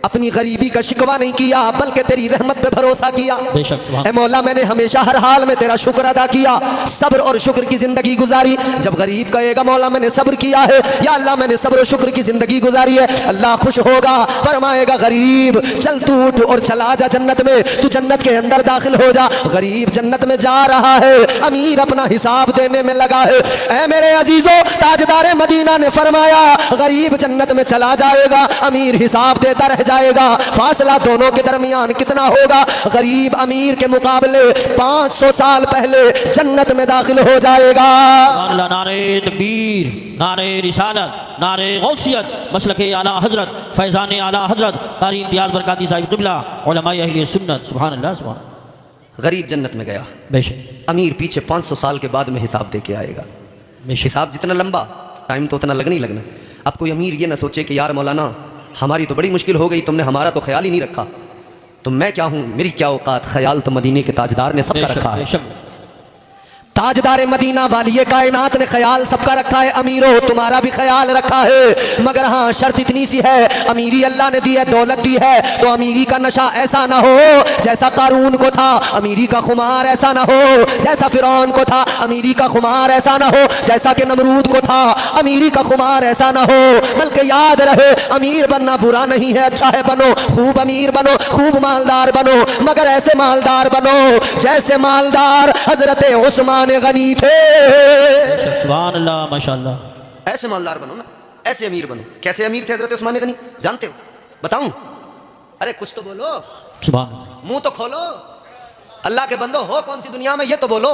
अपनी गरीबी का शिकवा नहीं किया, बल्कि तेरी रहमत पे भरोसा किया। बेशक सुभान। ऐ मौला मैंने हमेशा हर हाल में तेरा शुक्र अदा किया, सब्र और शुक्र की जिंदगी गुजारी। जब गरीब कहेगा मौला मैंने सब्र किया है, या अल्लाह मैंने सब्र और शुक्र की जिंदगी गुजारी है, अल्लाह खुश होगा, फरमाएगा गरीब चल तू उठ और चला जा जन्नत में, तू जन्नत के अंदर दाखिल हो जा। गरीब जन्नत में जा रहा है, अमीर अपना हिसाब देने में लगा है। ऐ मेरे अजीजों, ताजदार मदीना ने फरमाया गरीब जन्नत में चला जाएगा, अमीर हिसाब देता रह जाएगा। फासला दोनों के दरमियान कितना होगा? गरीब अमीर के मुकाबले 500 साल पहले जन्नत में दाखिल हो जाएगा। नारे तकबीर, नारे रिसालत, नारे गौसियत, मसलके आला हजरत, फैज़ान आला हजरत, कारी इम्तियाज़ बरकाती साहिब क़िबला, उलमाए अहले सुन्नत। सुभान अल्लाह सुभान। गरीब जन्नत में गया, बेशक। अमीर पीछे 500 साल के बाद में हिसाब दे के आएगा। हिसाब जितना लंबा टाइम तो उतना लगना ही लगना। अब कोई अमीर ये ना सोचे कि यार मौलाना हमारी तो बड़ी मुश्किल हो गई, तुमने हमारा तो ख्याल ही नहीं रखा, तो मैं क्या हूँ, मेरी क्या औकात। ख्याल तो मदीने के ताजदार ने सबका रखा है। ताजदार मदीना वाली कायनात ने ख्याल सबका रखा है। अमीरों तुम्हारा भी ख्याल रखा है, मगर हाँ शर्त इतनी सी है, अमीरी अल्लाह ने दी है, दौलत दी है, तो अमीरी का नशा ऐसा ना हो जैसा कारून को था, अमीरी का खुमार ऐसा ना हो जैसा फिरौन को था, अमीरी का खुमार ऐसा ना हो जैसा कि नमरूद को था, अमीरी का खुमार ऐसा ना हो, बल्कि याद रहे अमीर बनना बुरा नहीं है, अच्छा है बनो, खूब अमीर बनो, खूब मालदार बनो, मगर ऐसे मालदार बनो जैसे मालदार हजरत उस्मान गनी थे। सुभान अल्लाह माशाअल्लाह। ऐसे मालदार बनो ना, ऐसे अमीर बनो। कैसे अमीर थे हजरत उस्मान गनी, जानते हो? बताऊं? अरे कुछ तो बोलो, सुभान। मुंह तो खोलो, अल्लाह के बंदो हो कौन सी दुनिया में, ये तो बोलो,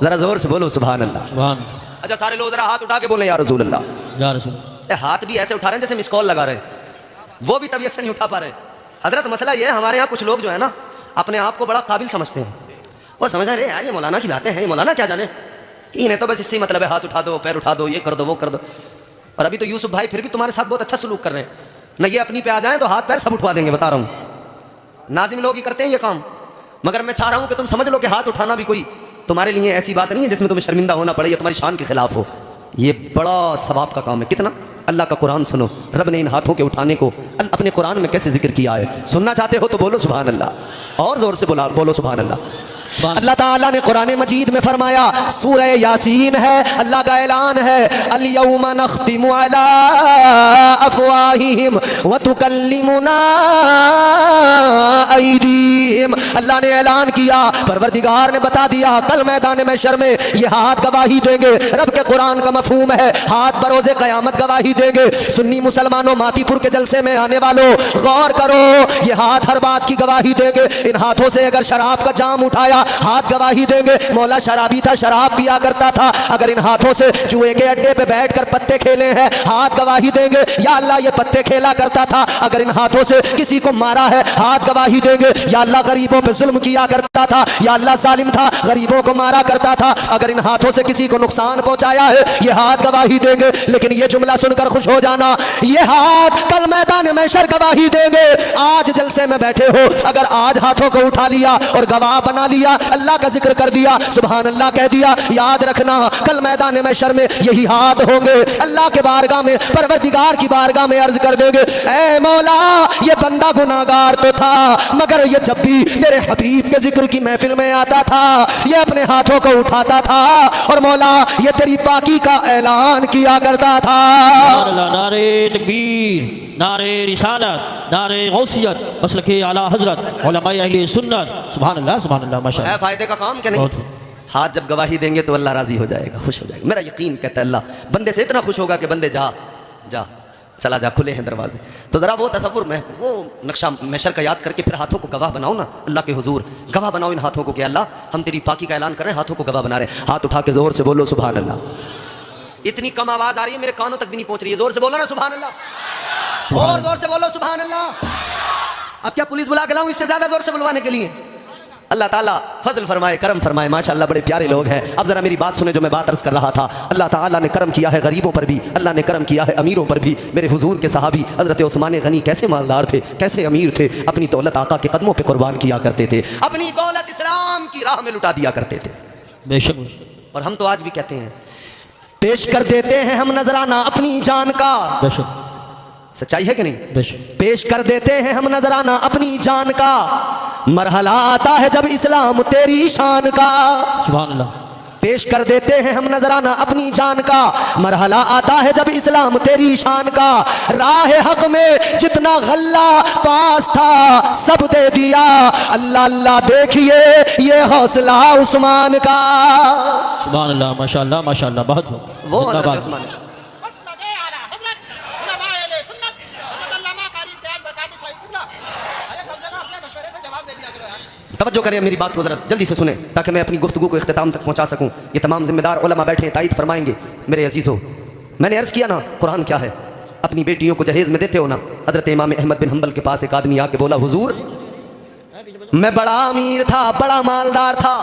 जरा जोर से बोलो सुभान अल्लाह। सुभान। अच्छा सारे लोग जरा हाथ उठा के बोले या रसूल अल्लाह। या रसूल। हाथ भी ऐसे उठा रहे हैं जैसे मिस कॉल लगा रहे, वो भी तबीयत से नहीं उठा पा रहे। हजरत मसला ये है, हमारे यहाँ कुछ लोग जो है ना अपने आप को बड़ा काबिल समझते हैं, वो समझ रहे यार ये मौलाना की बातें हैं, ये मौलाना क्या जाने, इन्हें तो बस इससे मतलब है हाथ उठा दो, पैर उठा दो, ये कर दो, वो कर दो। और अभी तो यूसुफ भाई फिर भी तुम्हारे साथ बहुत अच्छा सलूक कर रहे हैं ना, ये अपनी पे आ जाएं तो हाथ पैर सब उठवा देंगे, बता रहा हूँ। नाजिम लोग ही करते हैं ये काम, मगर मैं चाह रहा हूँ कि तुम समझ लो कि हाथ उठाना भी कोई तुम्हारे लिए ऐसी बात नहीं है जिसमें तुम्हें शर्मिंदा होना पड़े या तुम्हारी शान के खिलाफ हो। ये बड़ा सवाब का काम है। कितना? अल्लाह का कुरान सुनो, रब ने इन हाथों के उठाने को अपने कुरान में कैसे जिक्र किया है। सुनना चाहते हो तो बोलो सुभान अल्लाह, और जोर से बोलो सुभान अल्लाह। अल्लाह ताला ने कुरान मजीद में फरमाया, सूरह यासीन है, अल्लाह का ऐलान है, अल-यौमा नख्तिमु अला अफ़वाहिहिम व तुकल्लिमुना अयदीहिम। अल्लाह ने ऐलान किया, परवरदिगार ने बता दिया, कल मैदान महशर में ये हाथ गवाही देंगे। रब के कुरान का मफहूम है हाथ बरोज़े क़यामत गवाही देंगे। सुन्नी मुसलमानों, मातीपुर के जलसे में आने वालों, गौर करो, ये हाथ हर बात की गवाही देंगे। इन हाथों से अगर शराब का जाम उठाया, हाथ गवाही देंगे, मौला शराबी था, शराब पिया करता था। अगर इन हाथों से जुए के अड्डे पे बैठकर पत्ते खेले हैं, हाथ गवाही देंगे, या अल्लाह ये पत्ते खेला करता था। अगर इन हाथों से किसी को मारा है, हाथ गवाही देंगे, या अल्लाह गरीबों पे जुल्म किया करता था, या अल्लाह जालिम था, गरीबों को मारा करता था। अगर इन हाथों से किसी को नुकसान पहुंचाया है, ये हाथ गवाही देंगे। लेकिन ये जुमला सुनकर खुश हो जाना, ये हाथ कल मैदान महशर गवाही देंगे। आज जलसे में बैठे हो, अगर आज हाथों को उठा लिया और गवाह बना लिया, अल्लाह का जिक्र कर दिया, सुभान अल्लाह कह दिया, याद रखना कल मैदान महशर में यही हाथ होंगे। अल्लाह के बारगाह में, परवरदिगार की बारगाह में अर्ज कर देंगे, ऐ मौला ये बंदा गुनाहगार तो था, मगर ये जब भी तेरे हबीब के जिक्र की महफिल में आता था, ये अपने हाथों को उठाता था और मौला ये तेरी पाकी का ऐलान किया करता था। नारे तकबीर, नारे रिसालत, नारे गौसियत, मसलके आला हजरत, उलमाए अहले सुन्नत। सुभान अल्लाह सुभान अल्लाह माशाअल्लाह। है फायदे का काम क्या नहीं? हाथ जब गवाही देंगे तो अल्लाह राजी हो जाएगा, खुश हो जाएगा। मेरा यकीन कहता है अल्लाह बंदे से इतना खुश होगा कि बंदे जा जा चला जा, खुले हैं दरवाजे। तो ज़रा वो तसव्वुर में वो नक्शा महशर का याद करके फिर हाथों को गवाह बनाओ ना, अल्लाह के हुजूर गवाह बनाओ इन हाथों को कि अल्लाह हम तेरी पाकी का ऐलान कर रहे हैं, हाथों को गवाह बना रहे हैं। हाथ उठा के जोर से बोलो सुभान अल्लाह। इतनी कम आवाज आ रही है, मेरे कानों तक भी नहीं पहुंच रही है, जोर से बोलो ना सुभान अल्लाह, और जोर से बोलो सुभान अल्लाह। अब क्या पुलिस बुला के लाऊं इससे ज्यादा जोर से बुलवाने के लिए? अल्लाह ताला फजल फरमाए, करम फरमाए, माशाअल्लाह बड़े प्यारे लोग हैं। अब ज़रा मेरी बात सुने जो मैं बात अर्ज़ कर रहा था। अल्लाह ताला ने करम किया है गरीबों पर भी, अल्लाह ने करम किया है अमीरों पर भी। मेरे हुजूर के सहाबी हज़रत उस्मान गनी कैसे मालदार थे, कैसे अमीर थे, अपनी दौलत आका के कदमों पर कुर्बान किया करते थे, अपनी दौलत इस्लाम की राह में लुटा दिया करते थे। बेशक। और हम तो आज भी कहते हैं, पेश कर देते हैं हम नजराना अपनी जान का। बेशक। सच्चाई है कि नहीं? बेशक। पेश कर देते हैं हम नजराना अपनी जान का, मरहला आता है जब इस्लाम तेरी शान का। सुभान अल्लाह। पेश कर देते हैं हम नजराना अपनी जान का, मरहला आता है जब इस्लाम तेरी शान का। राह हक में जितना गल्ला पास था सब दे दिया, अल्लाह अल्लाह देखिए ये हौसला उस्मान का। सुभान अल्लाह, माशाअल्लाह माशाअल्लाह, बहुत वो हज़रत उस्मान तवज्जो करें मेरी बात को जरा जल्दी से सुने ताकि मैं अपनी गुफ्तगू को इख्तिताम तक पहुंचा सकूं। ये तमाम जिम्मेदार उलमा बैठे हैं, तायद फरमाएंगे। मेरे अजीज़ों, मैंने अर्ज़ किया ना कुरान क्या है, अपनी बेटियों को जहेज़ में देते हो ना। हज़रत इमाम अहमद बिन हम्बल के पास एक आदमी आके बोला, हुजूर मैं बड़ा अमीर था, बड़ा मालदार था,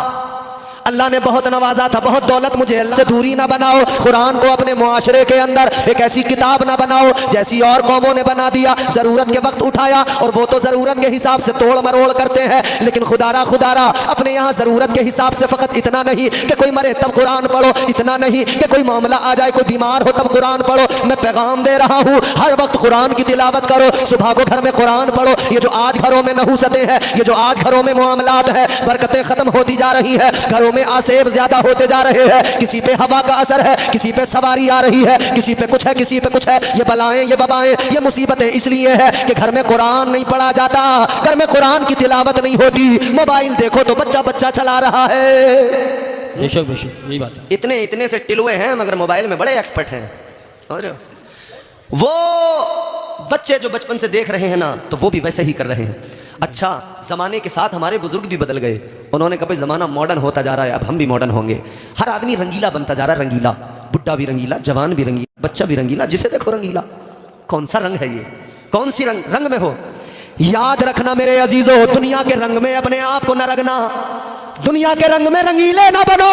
अल्लाह ने बहुत नवाजा था, बहुत दौलत, मुझे अल्लाह से दूरी ना बनाओ, कुरान को अपने मुआशरे के अंदर एक ऐसी किताब ना बनाओ जैसी और कौमों ने बना दिया। ज़रूरत के वक्त उठाया और वो तो ज़रूरत के हिसाब से तोड़ मरोड़ करते हैं, लेकिन खुदारा खुदारा अपने यहाँ ज़रूरत के हिसाब से फ़कत इतना नहीं कि कोई मरे तब कुरान पढ़ो, इतना नहीं कि कोई मामला आ जाए, कोई बीमार हो तब कुरान पढ़ो। मैं पैगाम दे रहा हूँ, हर वक्त कुरान की तिलावत करो, सुबह को घर में कुरान पढ़ो। ये जो आज घरों में नहूसतें हैं, ये जो आज घरों में मामलात है, बरकतें ख़त्म होती जा रही है, घरों में आसेब ज्यादा होते जा रहे हैं, किसी पे हवा का असर है, किसी पे सवारी आ रही है, किसी पे कुछ है, किसी पे कुछ है। ये बलाएं, ये बबाएं, ये मुसीबतें इसलिए है कि घर में कुरान नहीं पढ़ा जाता, घर में कुरान की तिलावत नहीं होती। मोबाइल देखो तो बच्चा बच्चा चला रहा है। बेशक बेशक, यही बात है। इतने इतने से टिलुए हैं मगर मोबाइल में बड़े एक्सपर्ट हैं, समझ रहे हो? वो बच्चे जो बचपन से देख रहे हैं ना, तो वो भी वैसे ही कर रहे हैं। अच्छा, ज़माने के साथ हमारे बुजुर्ग भी बदल गए, उन्होंने कहा भाई ज़माना मॉडर्न होता जा रहा है, अब हम भी मॉडर्न होंगे। हर आदमी रंगीला बनता जा रहा है, रंगीला, बुढ़ा भी रंगीला, जवान भी रंगीला, बच्चा भी रंगीला, जिसे देखो रंगीला। कौन सा रंग है ये? कौन सी रंग में हो? याद रखना मेरे अजीजों, दुनिया के रंग में अपने आप को न रंगना, दुनिया के रंग में रंगीले ना बनो।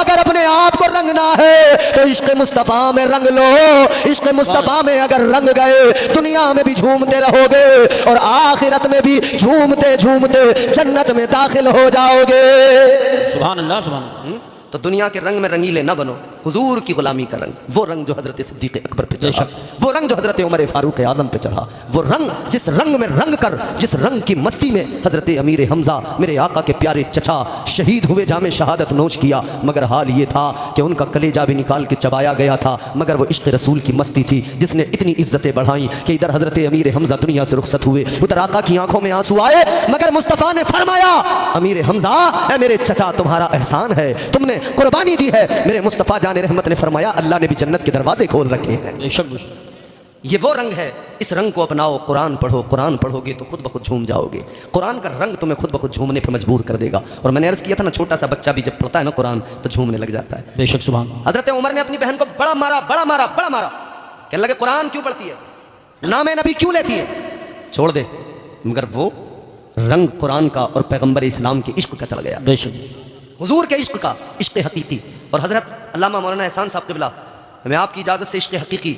अगर अपने आप को रंगना है तो इश्क मुस्तफ़ा में रंग लो, इश्क मुस्तफ़ा में अगर रंग गए दुनिया में भी झूमते रहोगे और आखिरत में भी झूमते झूमते जन्नत में दाखिल हो जाओगे। सुभान अल्लाह, सुभान अल्लाह। तो दुनिया के रंग में रंगीले ना बनो, हुजूर की गुलामी का रंग, वो रंग जो हजरत सिद्दीक़ अकबर पे चढ़ा, वो रंग जो हजरत उमर फारूक आजम पे चढ़ा, वो रंग जिस रंग में रंग कर, जिस रंग की मस्ती में हजरत अमीर हमजा मेरे आका के प्यारे चचा शहीद हुए, जामे शहादत नोश किया। मगर हाल ये था कि उनका कलेजा भी निकाल के चबाया गया था, मगर वो इश्क रसूल की मस्ती थी जिसने इतनी इज्जतें बढ़ाई कि इधर हजरत अमीर हमजा दुनिया से रुखसत हुए, उधर आका की आंखों में आंसू आए, मगर मुस्तफ़ा ने फरमाया, अमीर हमजा ऐ मेरे चचा तुम्हारा एहसान है, तुमने कुर्बानी दी है। मेरे मुस्तफ़ा जाने रहमत ने फरमाया, अल्लाह ने भी जन्नत के दरवाजे खोल रखे हैं। ये वो रंग है, इस रंग को अपनाओ, कुरान पढ़ो, कुरान पढ़ोगे तो खुद ब खुद झूम जाओगे। कुरान का रंग तुम्हें खुद ब खुद झूमने पर मजबूर कर देगा। और मैंने अर्ज़ किया था ना, छोटा सा बच्चा भी जब पढ़ता है ना कुरान तो झूमने लग जाता है। बेशक, सुभान। हजरत उमर ने अपनी बहन को बड़ा मारा, बड़ा मारा, बड़ा मारा, कहने लगे कुरान क्यों पढ़ती है, नामे नबी क्यों लेती है, छोड़ दे। मगर वो रंग कुरान का और पैगम्बर इस्लाम के इश्क का चला गया, बेशक हुजूर के इश्क का, इश्क हकीकी। और हजरत अल्लामा मौलाना एहसान साहब क़िबला, मैं आपकी इजाज़त से इश्क हकीकी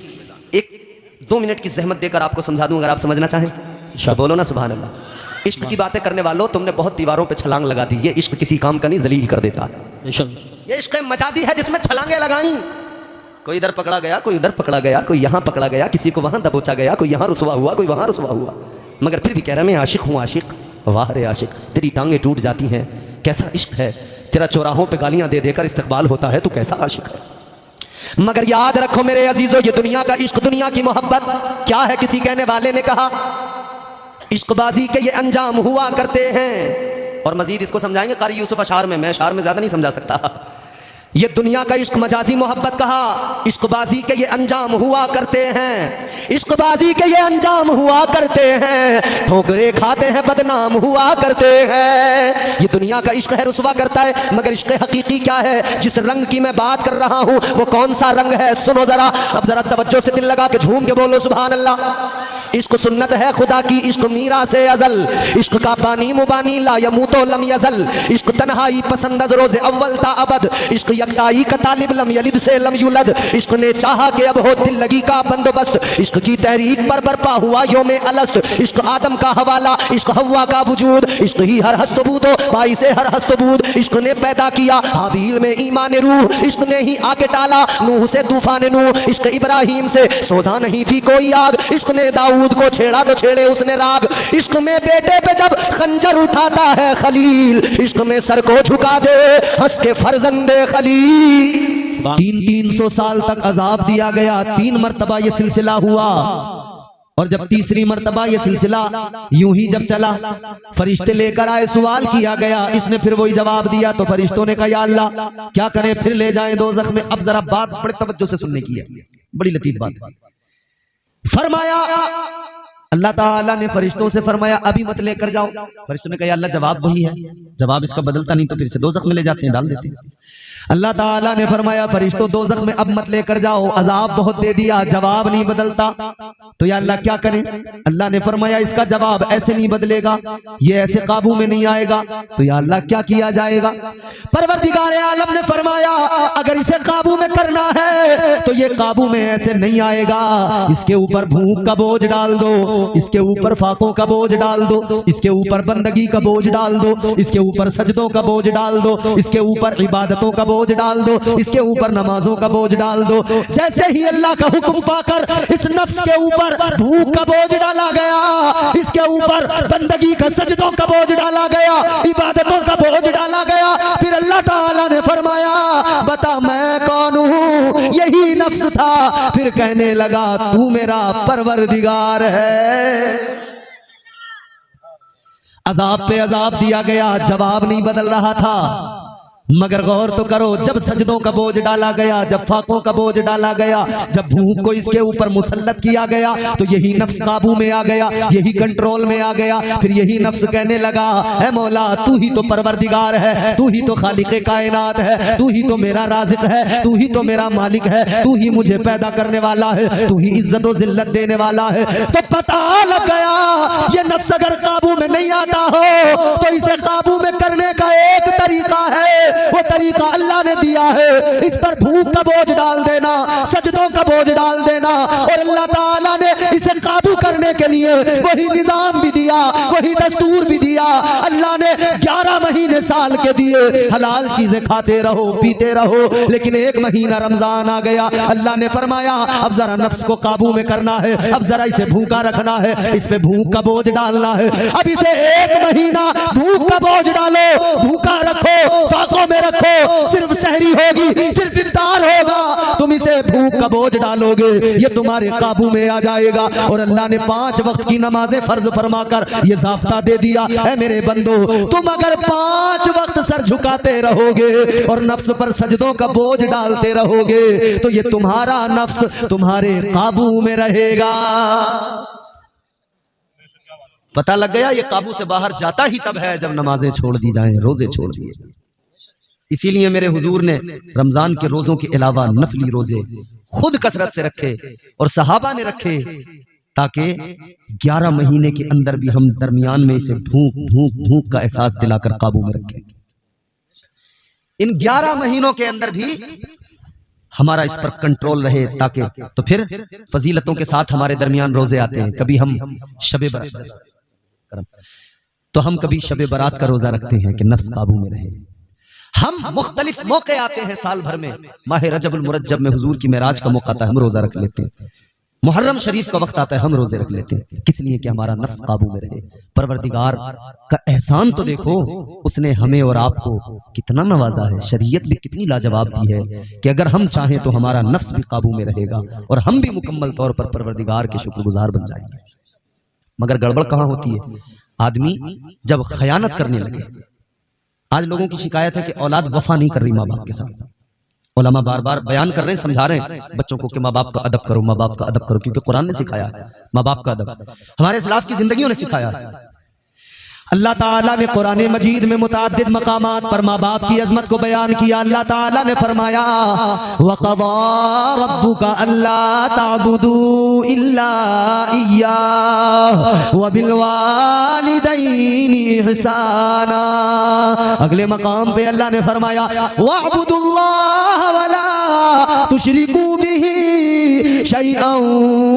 1-2 मिनट की जहमत देकर आपको समझा दूं, अगर आप समझना चाहें तो बोलो ना सुभान अल्लाह। इश्क की बातें करने वालों, तुमने बहुत दीवारों पे छलांग लगा दी, ये इश्क किसी काम का नहीं, जलील कर देता है। ये इश्क मजाजी है जिसमें छलांगे लगाई, कोई इधर पकड़ा गया, कोई उधर पकड़ा गया, कोई यहाँ पकड़ा गया, किसी को वहाँ दबोचा गया, कोई यहाँ रुसवा हुआ, कोई वहाँ रुसवा हुआ, मगर फिर भी कह रहा मैं आशिक हूँ, आशिक। वाह रे आशिक, तेरी टांगें टूट जाती हैं, कैसा इश्क है तेरा, चौराहों पे गालियां दे देकर इस्तकबाल होता है, तू कैसा आशिक है। मगर याद रखो मेरे अजीजों, ये दुनिया का इश्क, दुनिया की मोहब्बत क्या है? किसी कहने वाले ने कहा इश्कबाजी के ये अंजाम हुआ करते हैं। और मजीद इसको समझाएंगे कारी यूसुफ अशार में, मैं अशार में ज़्यादा नहीं समझा सकता। ये दुनिया का इश्क मजाजी मोहब्बत कहा, इश्कबाजी के ये अंजाम हुआ करते हैं, इश्कबाजी के ये अंजाम हुआ करते हैं, ठोकरे खाते हैं बदनाम हुआ करते हैं। ये दुनिया का इश्क है रुसवा करता है, मगर इश्क हकीकी क्या है? जिस रंग की मैं बात कर रहा हूँ वो कौन सा रंग है? सुनो जरा, अब जरा तवज्जो से दिल लगा के झूम के बोलो सुभान अल्लाह। इश्क सुन्नत है खुदा की, इश्क मीरा से अजल, इश्क का पानी मुबानी ला यमूतो लम यजल, इश्क तन्हाई पसंद रोज़े अव्वल ता अबद, इश्क यकताई का तालिब लम यलिद से लम युलद, इश्क ने चाहा कि अब हो दिल लगी का बंदोबस्त, इश्क की तहरीक पर बरपा हुआ योमे अलस्त, इश्क आदम का हवाला, इश्क हव्वा का वजूद, इश्क ही हर हस्तबूदो भाई से हर हस्तबूद, इश्क ने पैदा किया हाबील में ईमान रूह, इश्क ने ही आके टाला नूह से तूफान नूह, इश्क इब्राहिम से सोजा नहीं थी कोई आग, इश्क ने दाऊद को छेड़ा तो छेड़े उसने राग, इश्क में बेटे पे जब खंजर उठाता है खलील, इश्क में सर को झुका दे हंस के फर्जंदे खलील। 300 साल तक अजाब दिया गया, 3 मरतबा ये सिलसिला हुआ, और जब तीसरी मरतबा ये सिलसिला यूं ही जब चला, फरिश्ते लेकर आए, सवाल किया गया, इसने फिर वही जवाब दिया, तो फरिश्तों ने कहा या अल्लाह क्या करें, फिर ले जाएं दोज़ख में। अब जरा बात बड़े तवज्जो से सुनने की है, बड़ी लतीफ बात। फरमाया अल्लाह ताला ने फरिश्तों से फरमाया अभी मत लेकर जाओ। फरिश्तों ने कहा अल्लाह जवाब वही है, जवाब इसका बदलता नहीं तो फिर से दोज़ख में ले जाते हैं, डाल देते हैं। अल्लाह ताला ने फरमाया फरिश्तों दोज़ख में अब मत लेकर जाओ, अजाब बहुत दे दिया, जवाब नहीं बदलता, तो या अल्लाह क्या करें? अल्लाह ने फरमाया इसका जवाब ऐसे नहीं बदलेगा, ये ऐसे काबू में नहीं आएगा, तो या अल्लाह क्या किया जाएगा? परवरदिगार आलम ने फरमाया अगर इसे काबू में करना है तो ये काबू में ऐसे नहीं आएगा, इसके ऊपर भूख का बोझ डाल दो, इसके ऊपर फाकों का बोझ डाल दो, इसके ऊपर बंदगी का बोझ डाल दो, इसके ऊपर सजदों का बोझ डाल दो, इसके ऊपर इबादतों का बोझ डाल दो, इसके ऊपर नमाजों का बोझ डाल दो। जैसे ही अल्लाह का हुक्म पाकर इस नफ्स के ऊपर भूख का बोझ डाला गया, इसके ऊपर बंदगी का सजदों का बोझ डाला गया, इबादतों का बोझ डाला गया, फिर अल्लाह ताला ने फरमाया बता मैं कौन हूँ? यही नफ्स था, फिर कहने लगा तू मेरा परवरदिगार है। अजाब पे अजाब दिया गया, जवाब नहीं बदल रहा था, मगर गौर तो करो जब सजदों का बोझ डाला गया, जब फाकों का बोझ डाला गया, जब भूख को इसके ऊपर मुसल्लत किया गया, तो यही नफ्स काबू में आ गया, यही कंट्रोल में आ गया। फिर यही नफ्स कहने लगा है मौला तू ही तो परवरदिगार है, तू ही तो खालिक़े कायनात है, तू ही तो मेरा राज़िक़ है, तू ही तो मेरा मालिक है, तू ही मुझे पैदा करने वाला है, तू ही इज्जत और जिल्लत देने वाला है। तो पता लग गया ये नफ्स अगर काबू में नहीं आता हो तो इसे काबू में करने का एक तरीका है, वो तरीका अल्लाह ने दिया है, इस पर भूख का बोझ डाल देना, सजदों का बोझ डाल देना, और अल्लाह ताला ने इसे काबू करने के लिए वही निजाम भी दिया, वही दस्तूर भी दिया। अल्लाह ने 11 महीने साल के दिए, हलाल चीजें खाते रहो पीते रहो, लेकिन 1 महीना रमजान आ गया, अल्लाह ने फरमाया अब जरा नफ्स को काबू में करना है, अब जरा इसे भूखा रखना है, इस पे भूख का बोझ डालना है। अब इसे 1 महीना भूख का बोझ डालो, भूखा रखो, फाकों में रखो, सिर्फ सहरी होगी, सिर्फ इफ्तार होगा, तुम इसे भूख का बोझ डालोगे, ये तुम्हारे काबू में आ जाएगा। और अल्लाह ने 5 वक्त की नमाजें फर्ज फरमाकर ये ज़ाब्ता दे दिया है मेरे बंदो, तुम अगर 5 वक्त सर झुकाते रहोगे और नफ्स पर सजदों का बोझ डालते रहोगे तो ये तुम्हारा नफ्स तुम्हारे काबू में रहेगा। पता लग गया ये काबू से बाहर जाता ही तब है जब नमाजें छोड़ दी जाएं, रोजे छोड़ दिए। इसीलिए मेरे हुजूर ने रमजान के रोजों के अलावा नफली रोजे खुद कसरत से रखे और सहाबा ने रखे, ताकि 11 महीने के अंदर भी हम दरमियान में इसे भूख भूख भूख का एहसास दिलाकर काबू में रखें। इन 11 महीनों के अंदर भी हमारा इस पर कंट्रोल रहे, ताकि तो फिर फजीलतों के साथ हमारे दरमियान रोजे आते हैं। कभी हम शबे बरात, तो हम कभी शबे बरात का रोजा रखते हैं कि नफ्स काबू में रहे। हम मुख्तलिफ मौके आते हैं साल भर में, माह रजबुल मुरज्जब में हुजूर की मेराज का मौका आता है, हम रोजा रख लेते हैं। मुहर्रम शरीफ का वक्त आता है, हम रोजे रख लेते हैं। किस लिए? कि हमारा नफ्स काबू में रहे। परवरदिगार का एहसान तो देखो, उसने हमें और आपको कितना नवाजा है, शरीयत भी कितनी लाजवाब दी है कि अगर हम चाहें तो हमारा नफ्स भी काबू में रहेगा और हम भी मुकम्मल तौर पर परवरदिगार के शुक्रगुजार बन जाएंगे। मगर गड़बड़ कहाँ होती है? आदमी जब खयानत करने लगे। आज लोगों की शिकायत है कि औलाद वफा नहीं कर रही माँ बाप के साथ, उलमा बार बार बयान कर रहे हैं, समझा रहे हैं बच्चों को कि माँ बाप का अदब करो, माँ बाप का अदब करो, क्योंकि कुरान ने सिखाया है माँ बाप का अदब, हमारे इस्लाफ की जिंदगियों ने सिखाया है। अल्लाह ताला ने कुरान मजीद में मुताद्दिद मकामात पर माँ बाप की अजमत को बयान किया। अल्लाह ताला ने फरमाया वक़ज़ा रब्बुका अल्ला ताबुदू इल्ला इय्याहु व बिल वालिदैनि इहसाना। अगले मकाम पे अल्लाह ने फरमाया वअबुदुल्लाह वला तुशरिकू बिही शैअन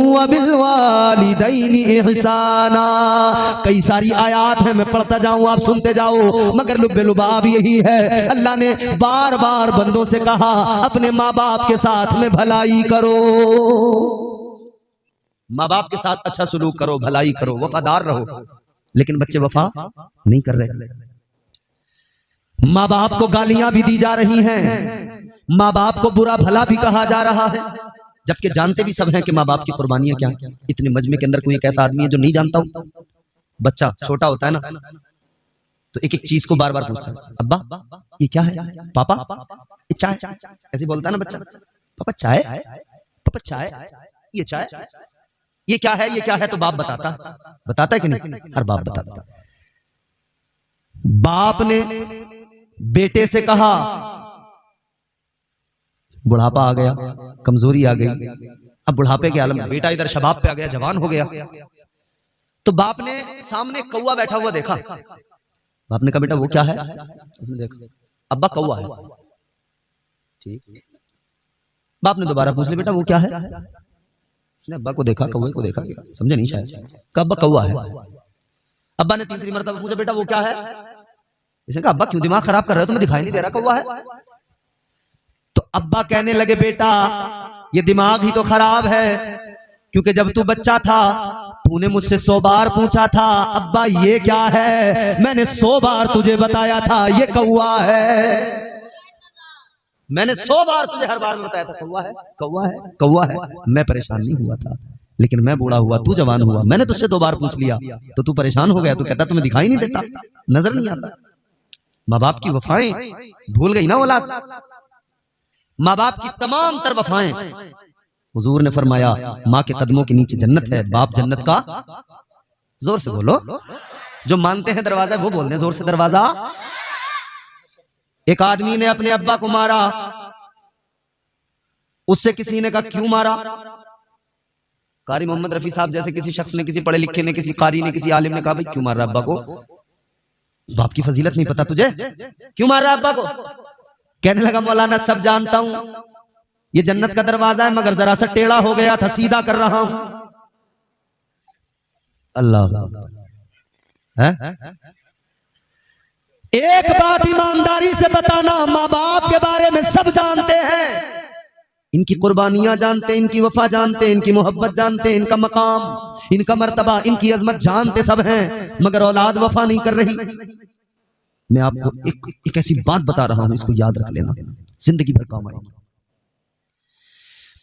व बिल वालिदैनि इहसाना। कई सारी आयात है, मैं पढ़ता जाऊं आप सुनते जाओ, मगर लुब्बे लुबाब यही है, अल्लाह ने बार बार बंदों से कहा अपने माँ बाप के साथ में भलाई करो, माँ बाप के साथ अच्छा सुलूक करो, भलाई करो, वफादार रहो। लेकिन बच्चे वफा नहीं कर रहे, माँ बाप को गालियां भी दी जा रही हैं, माँ बाप को बुरा भला भी कहा जा रहा है, जबकि जानते भी सब हैं कि माँ बाप की कुर्बानियां क्या हैं। इतने मजमे के अंदर कोई एक ऐसा आदमी है जो नहीं जानता हो? बच्चा छोटा होता है ना, तो एक एक चीज को बार बार पूछता है, अब्बा ये क्या है, पापा ये चाय, ऐसे बोलता है ना बच्चा, पापा चाय, पापा चाय, ये चाय, ये क्या है, ये क्या है, तो बाप बताता है कि नहीं? हर बाप बताता। बाप ने बेटे से कहा, बुढ़ापा आ गया, कमजोरी आ गई, अब बुढ़ापे के आलम में बेटा इधर शबाब पे आ गया, जवान हो गया, तो बाप ने सामने कौवा बैठा हुआ देखा, बाप ने कहा बेटा वो क्या है, उसने देखा अब्बा कौवा है, ठीक। बाप ने दोबारा पूछ लिया बेटा वो क्या है, उसने अब्बा को देखा, कौवे को देखा, समझे नहीं शायद, कहा अब्बा कौवा है। अब्बा ने तीसरी मरतबा पूछा बेटा वो क्या है, इसने कहा अब्बा क्यों दिमाग खराब कर रहे हो, तुम्हें दिखाई नहीं दे रहा कौवा है। तो अब्बा कहने लगे बेटा ये दिमाग ही तो खराब है, क्योंकि जब तू बच्चा था तूने मुझसे 100 बार पूछा था अब्बा ये क्या है, मैंने 100 बार तुझे बताया था ये कौवा है, मैंने 100 बार तुझे हर बार में बताया था कौवा है, कौवा है, कौवा है। मैं परेशान नहीं हुआ था, लेकिन मैं बूढ़ा हुआ, तू जवान हुआ, मैंने तुझसे 2 बार पूछ लिया तो तू परेशान हो गया, तू कहता तुम्हें दिखाई नहीं देता, नजर नहीं आता। माँ बाप की वफाएं भूल गई ना औलाद, माँ बाप की तमाम तर वफाएं। हुजूर ने फरमाया माँ के कदमों के नीचे जन्नत है, बाप जन्नत का, जोर से बोलो, जो मानते हैं दरवाजा वो बोल दें जोर से दरवाजा। एक आदमी ने अपने अब्बा को मारा, उससे किसी ने कहा क्यों मारा, कारी मोहम्मद रफी साहब जैसे किसी शख्स ने, किसी पढ़े लिखे ने, किसी कारी ने, किसी आलिम ने कहा भाई क्यों मार रहा अब्बा को, बाप की फजीलत नहीं पता तुझे, क्यों मार रहा अब्बा को। कहने लगा मौलाना सब जानता हूं ये जन्नत का दरवाजा है, मगर जरा सा टेढ़ा हो गया था, सीधा कर रहा हूं। अल्लाह है? एक बात ईमानदारी से बताना, माँ बाप के बारे में सब जानते हैं, इनकी कुर्बानियां जानते हैं, इनकी वफा जानते हैं, इनकी मोहब्बत जानते हैं, इनका मकाम, इनका मर्तबा, इनकी अजमत जानते सब हैं, मगर औलाद वफा नहीं कर रही। मैं आपको एक ऐसी बात बता रहा हूं, इसको याद रख लेना, जिंदगी भर काम आएगी।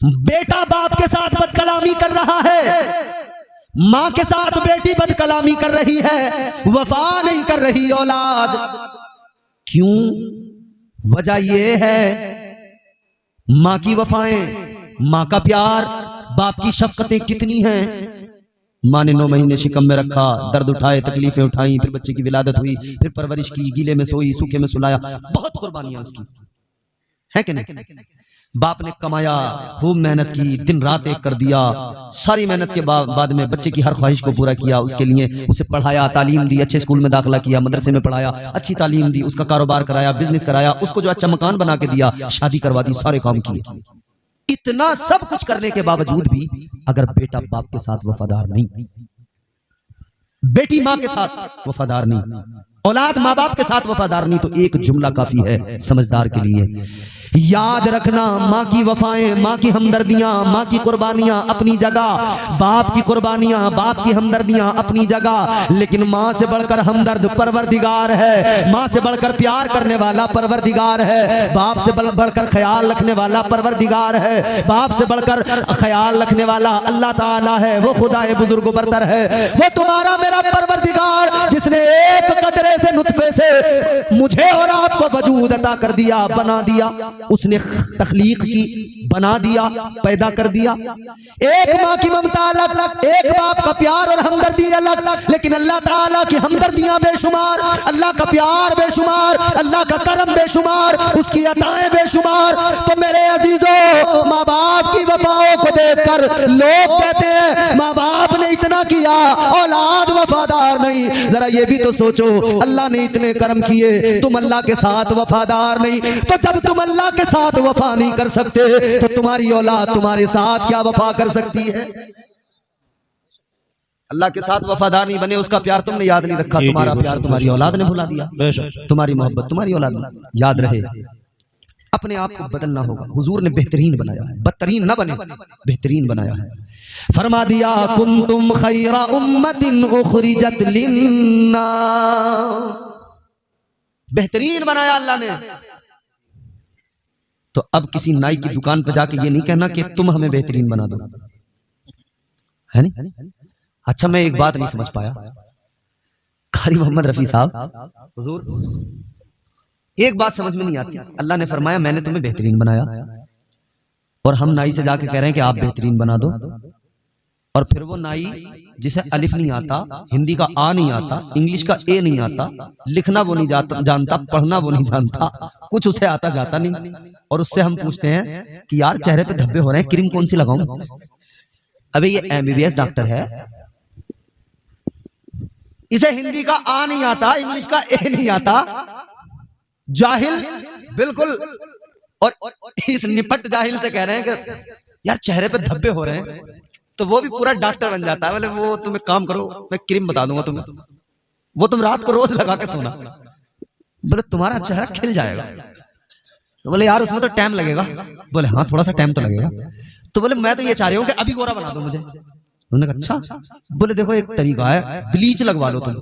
बेटा बाप के साथ बदकलामी कर रहा है, मां के साथ बेटी बदकलामी कर रही है, वफा नहीं कर रही औलाद। क्यों? वजह यह है मां की वफाएं, मां का प्यार, बाप की शफकतें कितनी हैं। मां ने 9 महीने शिकम में रखा, दर्द उठाए, तकलीफें उठाई, फिर बच्चे की विलादत हुई, फिर परवरिश की, गीले में सोई, सूखे में सुलाया, बहुत कुर्बानियां उसकी है कि नहीं। बाप ने कमाया, खूब मेहनत की, दिन रात एक कर दिया, सारी मेहनत के बाद में बच्चे की हर ख्वाहिश को पूरा किया, उसके लिए उसे पढ़ाया, तालीम दी, अच्छे स्कूल में दाखिला किया, मदरसे में पढ़ाया, अच्छी तालीम दी, उसका कारोबार कराया, बिजनेस कराया, उसको जो अच्छा मकान बना के दिया, शादी करवा दी, सारे काम किए। इतना सब कुछ करने के बावजूद भी अगर बेटा बाप के साथ वफादार नहीं, बेटी मां के साथ वफादार नहीं, औलाद माँ बाप के साथ वफादार नहीं, तो एक जुमला काफी है समझदार के लिए, याद रखना माँ की वफाएं, माँ की हमदर्दियां, माँ की कुर्बानियां अपनी जगह, बाप की कुर्बानियां, बाप की हमदर्दियां अपनी जगह, लेकिन माँ से बढ़कर हमदर्द परवरदिगार है, माँ से बढ़कर प्यार करने वाला परवरदिगार है, बाप से बढ़कर ख्याल रखने वाला परवरदिगार है, बाप से बढ़कर ख्याल रखने वाला अल्लाह ताला है, वो खुदाए बुजुर्ग बरतर है, वो तुम्हारा मेरा परवरदिगार, जिसने एक कतरे से नुतफे से मुझे और आपको को वजूद अता कर दिया, बना दिया, उसने तख्लीक की, बना दिया, पैदा कर दिया। एक माँ की ममता अलग, एक बाप का प्यार और हमदर्दी अलग, लेकिन अल्लाह ताला की हमदर्दियां बेशुमार, अल्लाह का प्यार बेशुमार, अल्लाह का करम बेशुमार, उसकी अताएं बेशुमार। तो मेरे अजीजों, माँ बाप की वफाओं को देखकर लोग कहते हैं माँ बाप ने इतना किया, औलाद वफादार नहीं। जरा ये भी तो सोचो, अल्लाह ने इतने कर्म किए, तुम अल्लाह के साथ वफादार नहीं। तो जब तुम अल्लाह के साथ वफा नहीं कर सकते तो तुम्हारी औलाद तुम्हारे साथ क्या वफा कर सकती है? अल्लाह के साथ वफादार नहीं बने, उसका प्यार तुमने याद नहीं रखा, तुम्हारा प्यार तुम्हारी औलाद ने भुला दिया, तुम्हारी मोहब्बत तुम्हारी औलाद ने। याद रहे, अपने आप को बदलना होगा। हुजूर ने बेहतरीन बनाया है, बदतरीन ना बने, बेहतरीन बनाया है। फरमा दिया कुंतुम खैरा उम्मतिन उखरिजत लिन्नास, बेहतरीन बनाया अल्लाह ने। तो अब किसी नाई की दुकान पर जाके ये नहीं कहना कि तुम हमें बेहतरीन बना दो, है नहीं? अच्छा, मैं एक बात नहीं समझ पाया, कारी मोहम्मद रफी साहब, हुजूर एक बात समझ में नहीं आती। अल्लाह ने फरमाया मैंने तुम्हें बेहतरीन बनाया, और हम नाई से जाके कह रहे हैं कि आप बेहतरीन बना दो। और फिर वो नाई जिसे अलिफ नहीं आता, हिंदी का आ नहीं आता, इंग्लिश का ए नहीं आता, लिखना वो नहीं जानता, पढ़ना वो नहीं जानता, कुछ उसे आता जाता नहीं, और उससे हम पूछते हैं कि यार चेहरे पे धब्बे हो रहे हैं, क्रीम कौन सी लगाऊं? अबे ये MBBS डॉक्टर है, इसे हिंदी का आ नहीं आता, इंग्लिश का ए नहीं आता, जाहिल बिल्कुल। और इस निपट जाहिल से कह रहे हैं कि यार चेहरे पे धब्बे हो रहे हैं, तो वो भी पूरा डॉक्टर बन जाता है। बोले वो तुम एक काम करो, मैं क्रीम बता दूंगा तुम्हें, वो तुम रात को रोज लगा के सोना, बोले तुम्हारा चेहरा खिल जाएगा। तो बोले यार उसमें तो टाइम लगेगा। बोले हाँ थोड़ा सा टाइम तो लगेगा। तो बोले मैं तो ये चाह रही हूँ कि अभी गोरा बना दो मुझे। उन्होंने कहा अच्छा। बोले देखो एक तरीका है, ब्लीच लगवा लो तुम,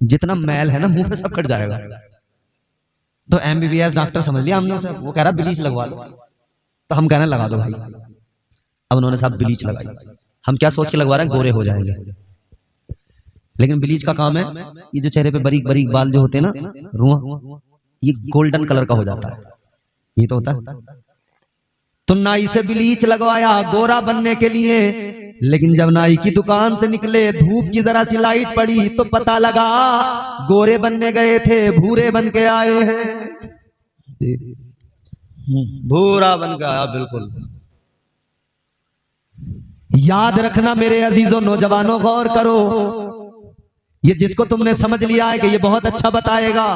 जितना मैल है ना मुंह पे सब कट जाएगा। तो MBBS डॉक्टर समझ लिया हमने उसे, वो कह रहा ब्लीच लगवा लो, तो हम कहना लगा दो भाई। अब उन्होंने साहब ब्लीच लगाई, हम क्या सोच के लगवा रहे हैं, गोरे हो जाएंगे। लेकिन ब्लीच का काम है, ये जो चेहरे पे बारीक बारीक बाल जो होते हैं ना, रुआ, ये गोल्डन कलर का हो जाता है, ये तो होता है। तो नाई से ब्लीच लगवाया गोरा बनने के लिए, लेकिन जब नाई की दुकान से निकले, धूप की जरा सी लाइट पड़ी तो पता लगा गोरे बनने गए थे, भूरे बन के आए हैं, भूरा बन गया बिल्कुल। याद रखना मेरे अजीजों नौजवानों, गौर करो, ये जिसको तुमने समझ लिया है कि ये बहुत अच्छा बताएगा,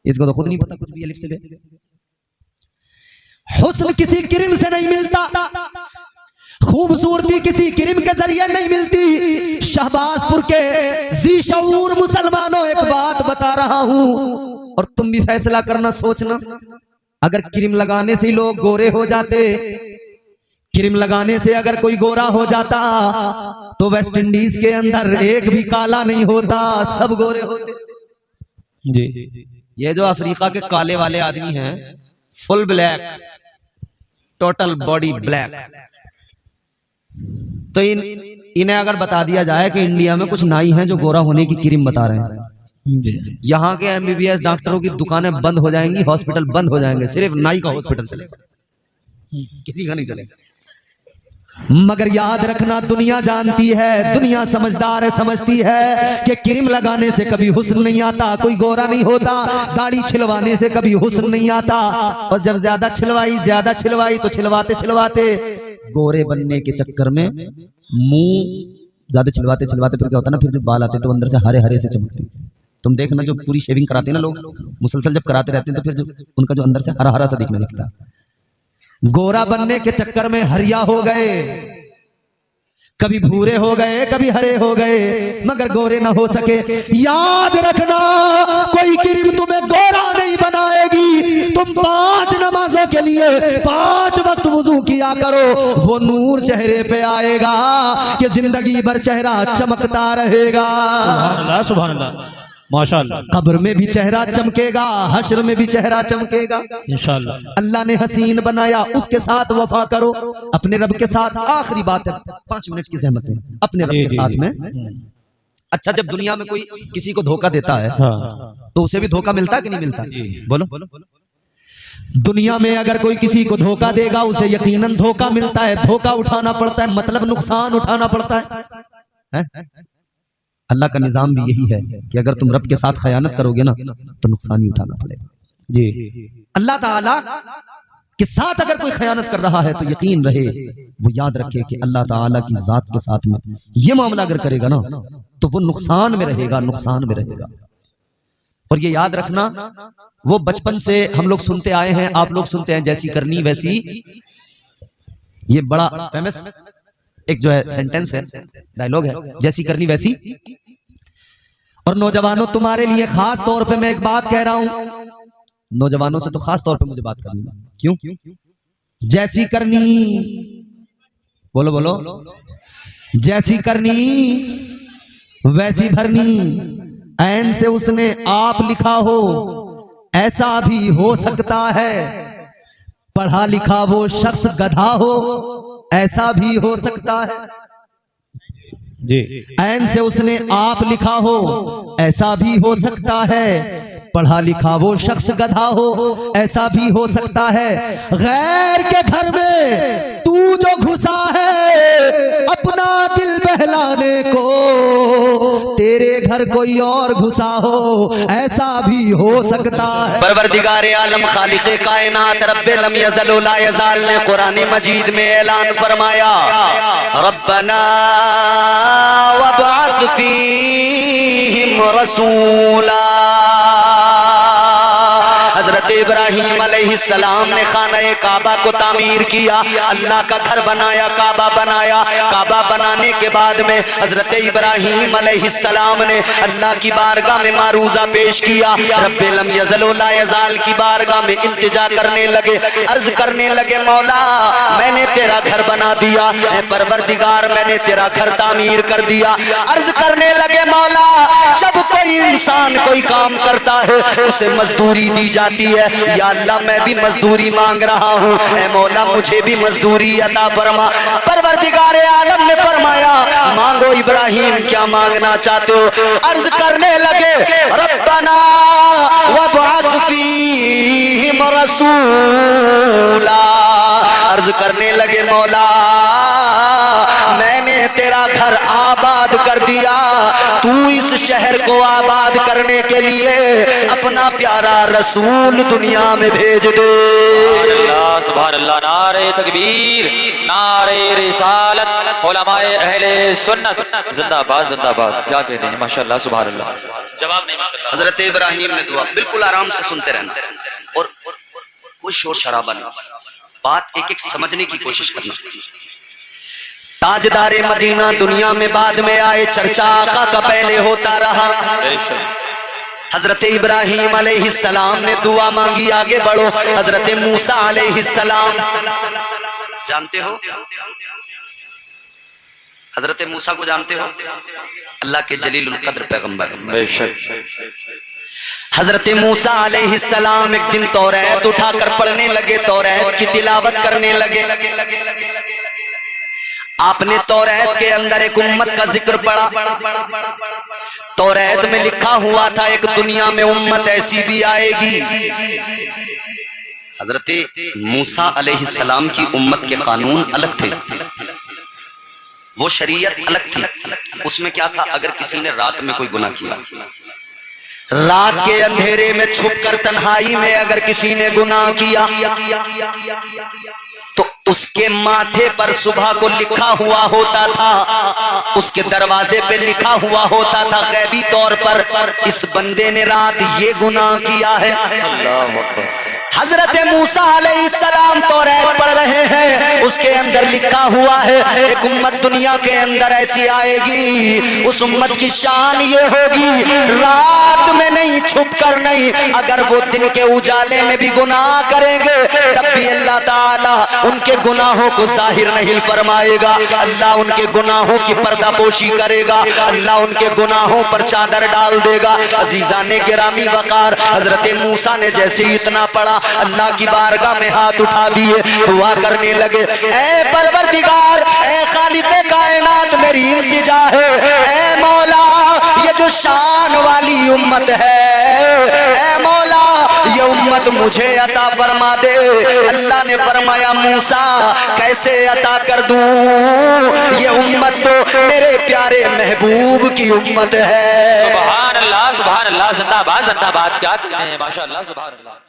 इसको तो खुद नहीं पता कुछ भी अलिफ से बे। हुस्न किसी क्रीम से नहीं मिलता, खूबसूरती किसी क्रीम के जरिए नहीं मिलती। शहबाजपुर के जी शऊर मुसलमानों एक बात बता रहा हूं, और तुम भी फैसला करना, सोचना। अगर क्रीम लगाने से लोग गोरे हो जाते, क्रीम लगाने से अगर कोई गोरा हो जाता, तो वेस्ट इंडीज के अंदर एक भी काला नहीं होता, सब गोरे होते जी। ये जो अफ्रीका के काले वाले आदमी हैं, full black, total body black, तो इन्हें अगर बता दिया जाए कि इंडिया में कुछ नाई हैं जो गोरा होने की क्रीम बता रहे हैं, यहाँ के MBBS डॉक्टरों की दुकानें बंद हो जाएंगी, हॉस्पिटल बंद हो जाएंगे, सिर्फ नाई का हॉस्पिटल चलेगा, किसी का नहीं चलेगा। मगर याद रखना, दुनिया जानती है, दुनिया समझदार है, समझती है कि क्रीम लगाने से कभी हुस्न नहीं आता, कोई गोरा नहीं होता, दाढ़ी छिलवाने से कभी हुस्न नहीं आता। और जब ज्यादा छिलवाई तो छिलवाते छिलवाते गोरे बनने के चक्कर में मुंह ज्यादा छिलवाते फिर क्या होता ना, फिर जो बाल आते तो अंदर से हरे हरे से चमकते। तुम देखना जो पूरी शेविंग कराते हैं ना लोग, मुसलसल जब कराते रहते हैं तो फिर जो उनका जो अंदर से हरा हरा सा दिखने लगता है। गोरा बनने के चक्कर में हरिया हो गए, कभी भूरे हो गए, कभी हरे हो गए, मगर गोरे ना हो सके। याद रखना, कोई क्रीम तुम्हें गोरा नहीं बनाएगी। तुम 5 नमाजों के लिए 5 वक्त वुजू किया करो, वो नूर चेहरे पे आएगा कि जिंदगी भर चेहरा चमकता रहेगा। सुभान अल्लाह, सुभान अल्लाह, माशाअल्लाह। कब्र में भी चेहरा चमकेगा, हश्र में भी चेहरा चमकेगा इंशाअल्लाह। अल्लाह ने हसीन बनाया, उसके साथ वफा करो, अपने रब के साथ। आखिरी बात है, 5 मिनट की ज़हमत है, अपने रब के साथ में अच्छा, जब दुनिया में कोई किसी को धोखा देता है तो उसे भी धोखा मिलता है कि नहीं मिलता? बोलो। दुनिया में अगर कोई किसी को धोखा देगा उसे यकीनन धोखा मिलता है, धोखा उठाना पड़ता है, मतलब नुकसान उठाना पड़ता है? अल्लाह का निजाम भी यही है कि अगर तुम रब के साथ खयानत करोगे ना तो नुकसान ही उठाना पड़ेगा जी। अल्लाह ताला के साथ अगर कोई खयानत कर रहा है तो यकीन रहे, वो याद रखे कि अल्लाह ताला की जात के साथ में ये मामला अगर करेगा ना तो वो नुकसान में रहेगा, नुकसान में रहेगा। और ये याद रखना, वो बचपन से हम लोग सुनते आए हैं, आप लोग सुनते हैं, जैसी करनी वैसी, ये बड़ा फेमस एक जो है सेंटेंस है, डायलॉग है, जैसी करनी वैसी। और नौजवानों, तुम्हारे लिए खास तौर पे मैं एक बात कह रहा हूं, नौजवानों से तो खास तौर पे मुझे बात करनी है। क्यों? जैसी करनी, बोलो बोलो, जैसी करनी वैसी भरनी, ऐन से उसने आप लिखा हो ऐसा भी हो सकता है, पढ़ा लिखा वो शख्स गधा हो ऐसा भी हो सकता है जी। ऐन से उसने आप लिखा हो ऐसा भी हो सकता है, पढ़ा लिखा वो शख्स गधा हो ऐसा भी हो सकता है। गैर के घर में तू जो घुसा है अपना दिल बहलाने को, तेरे घर कोई और घुसा हो ऐसा भी हो सकता है। परवरदिगार आलम खालिक़े कायनात रब्बे लम यज़ल व ला यज़ाल ने कुरान मजीद में ऐलान फरमाया, रब्बना वबअथ फीहिम रसूला। हजरत इब्राहीम अलैहिस्सलाम ने खाना काबा को तामीर किया, अल्लाह का घर बनाया, काबा बनाया। काबा बनाने के बाद में हजरत इब्राहीम अलैहिस्सलाम ने अल्लाह की बारगाह में मारूजा पेश किया, रब्बे लम यज़ल व ला यज़ाल की बारगाह में इल्तिजा करने लगे, अर्ज करने लगे, मौला मैंने तेरा घर बना दिया, परवरदिगार मैंने तेरा घर तामीर कर दिया। अर्ज करने लगे, मौला जब कोई इंसान कोई काम करता है उसे मजदूरी दी जाती है, या अल्लाह मैं भी मजदूरी मांग रहा हूँ, ऐ मौला मुझे भी मजदूरी अता फरमा। परवरदिगार आलम ने फरमाया, मांगो इब्राहीम क्या मांगना चाहते हो? अर्ज करने लगे, रब्बना वबअथ फीहिम रसूला। अर्ज करने लगे, मौला मैंने तेरा घर आबाद कर दिया, तू इस शहर को आबाद करने के लिए अपना प्यारा रसूल दुनिया में भेज दे। सुभान अल्लाह, नारे तकबीर, नारे रिसालत, उलमाए अहले सुन्नत जिंदाबाद जिंदाबाद। क्या कहते हैं, माशाअल्लाह सुभान अल्लाह। जवाब नहीं माशाअल्लाह। हजरत इब्राहीम ने दुआ, बिल्कुल आराम से सुनते रहना और कोई शोर शराबा नहीं, बात एक एक समझने की कोशिश करना। ताजदारे मदीना दुनिया में बाद में आए, चर्चा आका का पहले होता रहा। हजरत इब्राहीम अलैहिस्सलाम ने दुआ मांगी, आगे बढ़ो। हजरत मूसा अलैहिस्सलाम जानते हो, हजरत मूसा को जानते हो, अल्लाह के जलीलुल कद्र पैगंबर। हजरत मूसा अलैहिस्सलाम एक दिन तौरात उठाकर पढ़ने लगे, तौरात की तिलावत करने लगे। आपने तौरात के अंदर एक उम्मत का जिक्र पढ़ा, तौरात में लिखा हुआ था एक दुनिया में उम्मत ऐसी भी आएगी। हजरत मूसा अलैहिस्सलाम की उम्मत के कानून अलग थे, वो शरीयत अलग थी। उसमें क्या था, अगर किसी ने रात में कोई गुनाह किया, रात के अंधेरे में छुपकर तन्हाई में अगर किसी ने गुनाह किया तो उसके माथे पर सुबह को लिखा हुआ होता था, उसके दरवाजे पे लिखा हुआ होता था गैबी तौर पर, इस बंदे ने रात ये गुनाह किया है। हजरत मूसा अलैहिस्सलाम तौरात पढ़ रहे हैं, उसके अंदर लिखा हुआ है एक उम्मत दुनिया के अंदर ऐसी आएगी, उस उम्मत की शान ये होगी रात में नहीं, छुप कर नहीं, अगर वो दिन के उजाले में भी गुनाह करेंगे तब भी अल्लाह ताला उनके गुनाहों को जाहिर नहीं फरमाएगा, अल्लाह उनके गुनाहों की पर्दापोशी करेगा, अल्लाह उनके गुनाहों पर चादर डाल देगा। अजीजाने गिरामी वकार, हजरत मूसा ने जैसे ही इतना पढ़ा, अल्लाह की बारगाह में हाथ उठा दिए, दुआ करने लगे, ऐ परवरदिगार, ऐ खालिक़े कायनात, मेरी इल्तिजा है, ऐ मौला जो शान वाली उम्मत है, ऐ मौला ये उम्मत मुझे अता फरमा दे। अल्लाह ने फरमाया मूसा कैसे अता कर दूं, ये उम्मत तो मेरे प्यारे महबूब की उम्मत है। सुभान अल्लाह, जिंदाबाद जिंदाबाद, क्या कहते हैं, माशाअल्लाह, सुभान अल्लाह।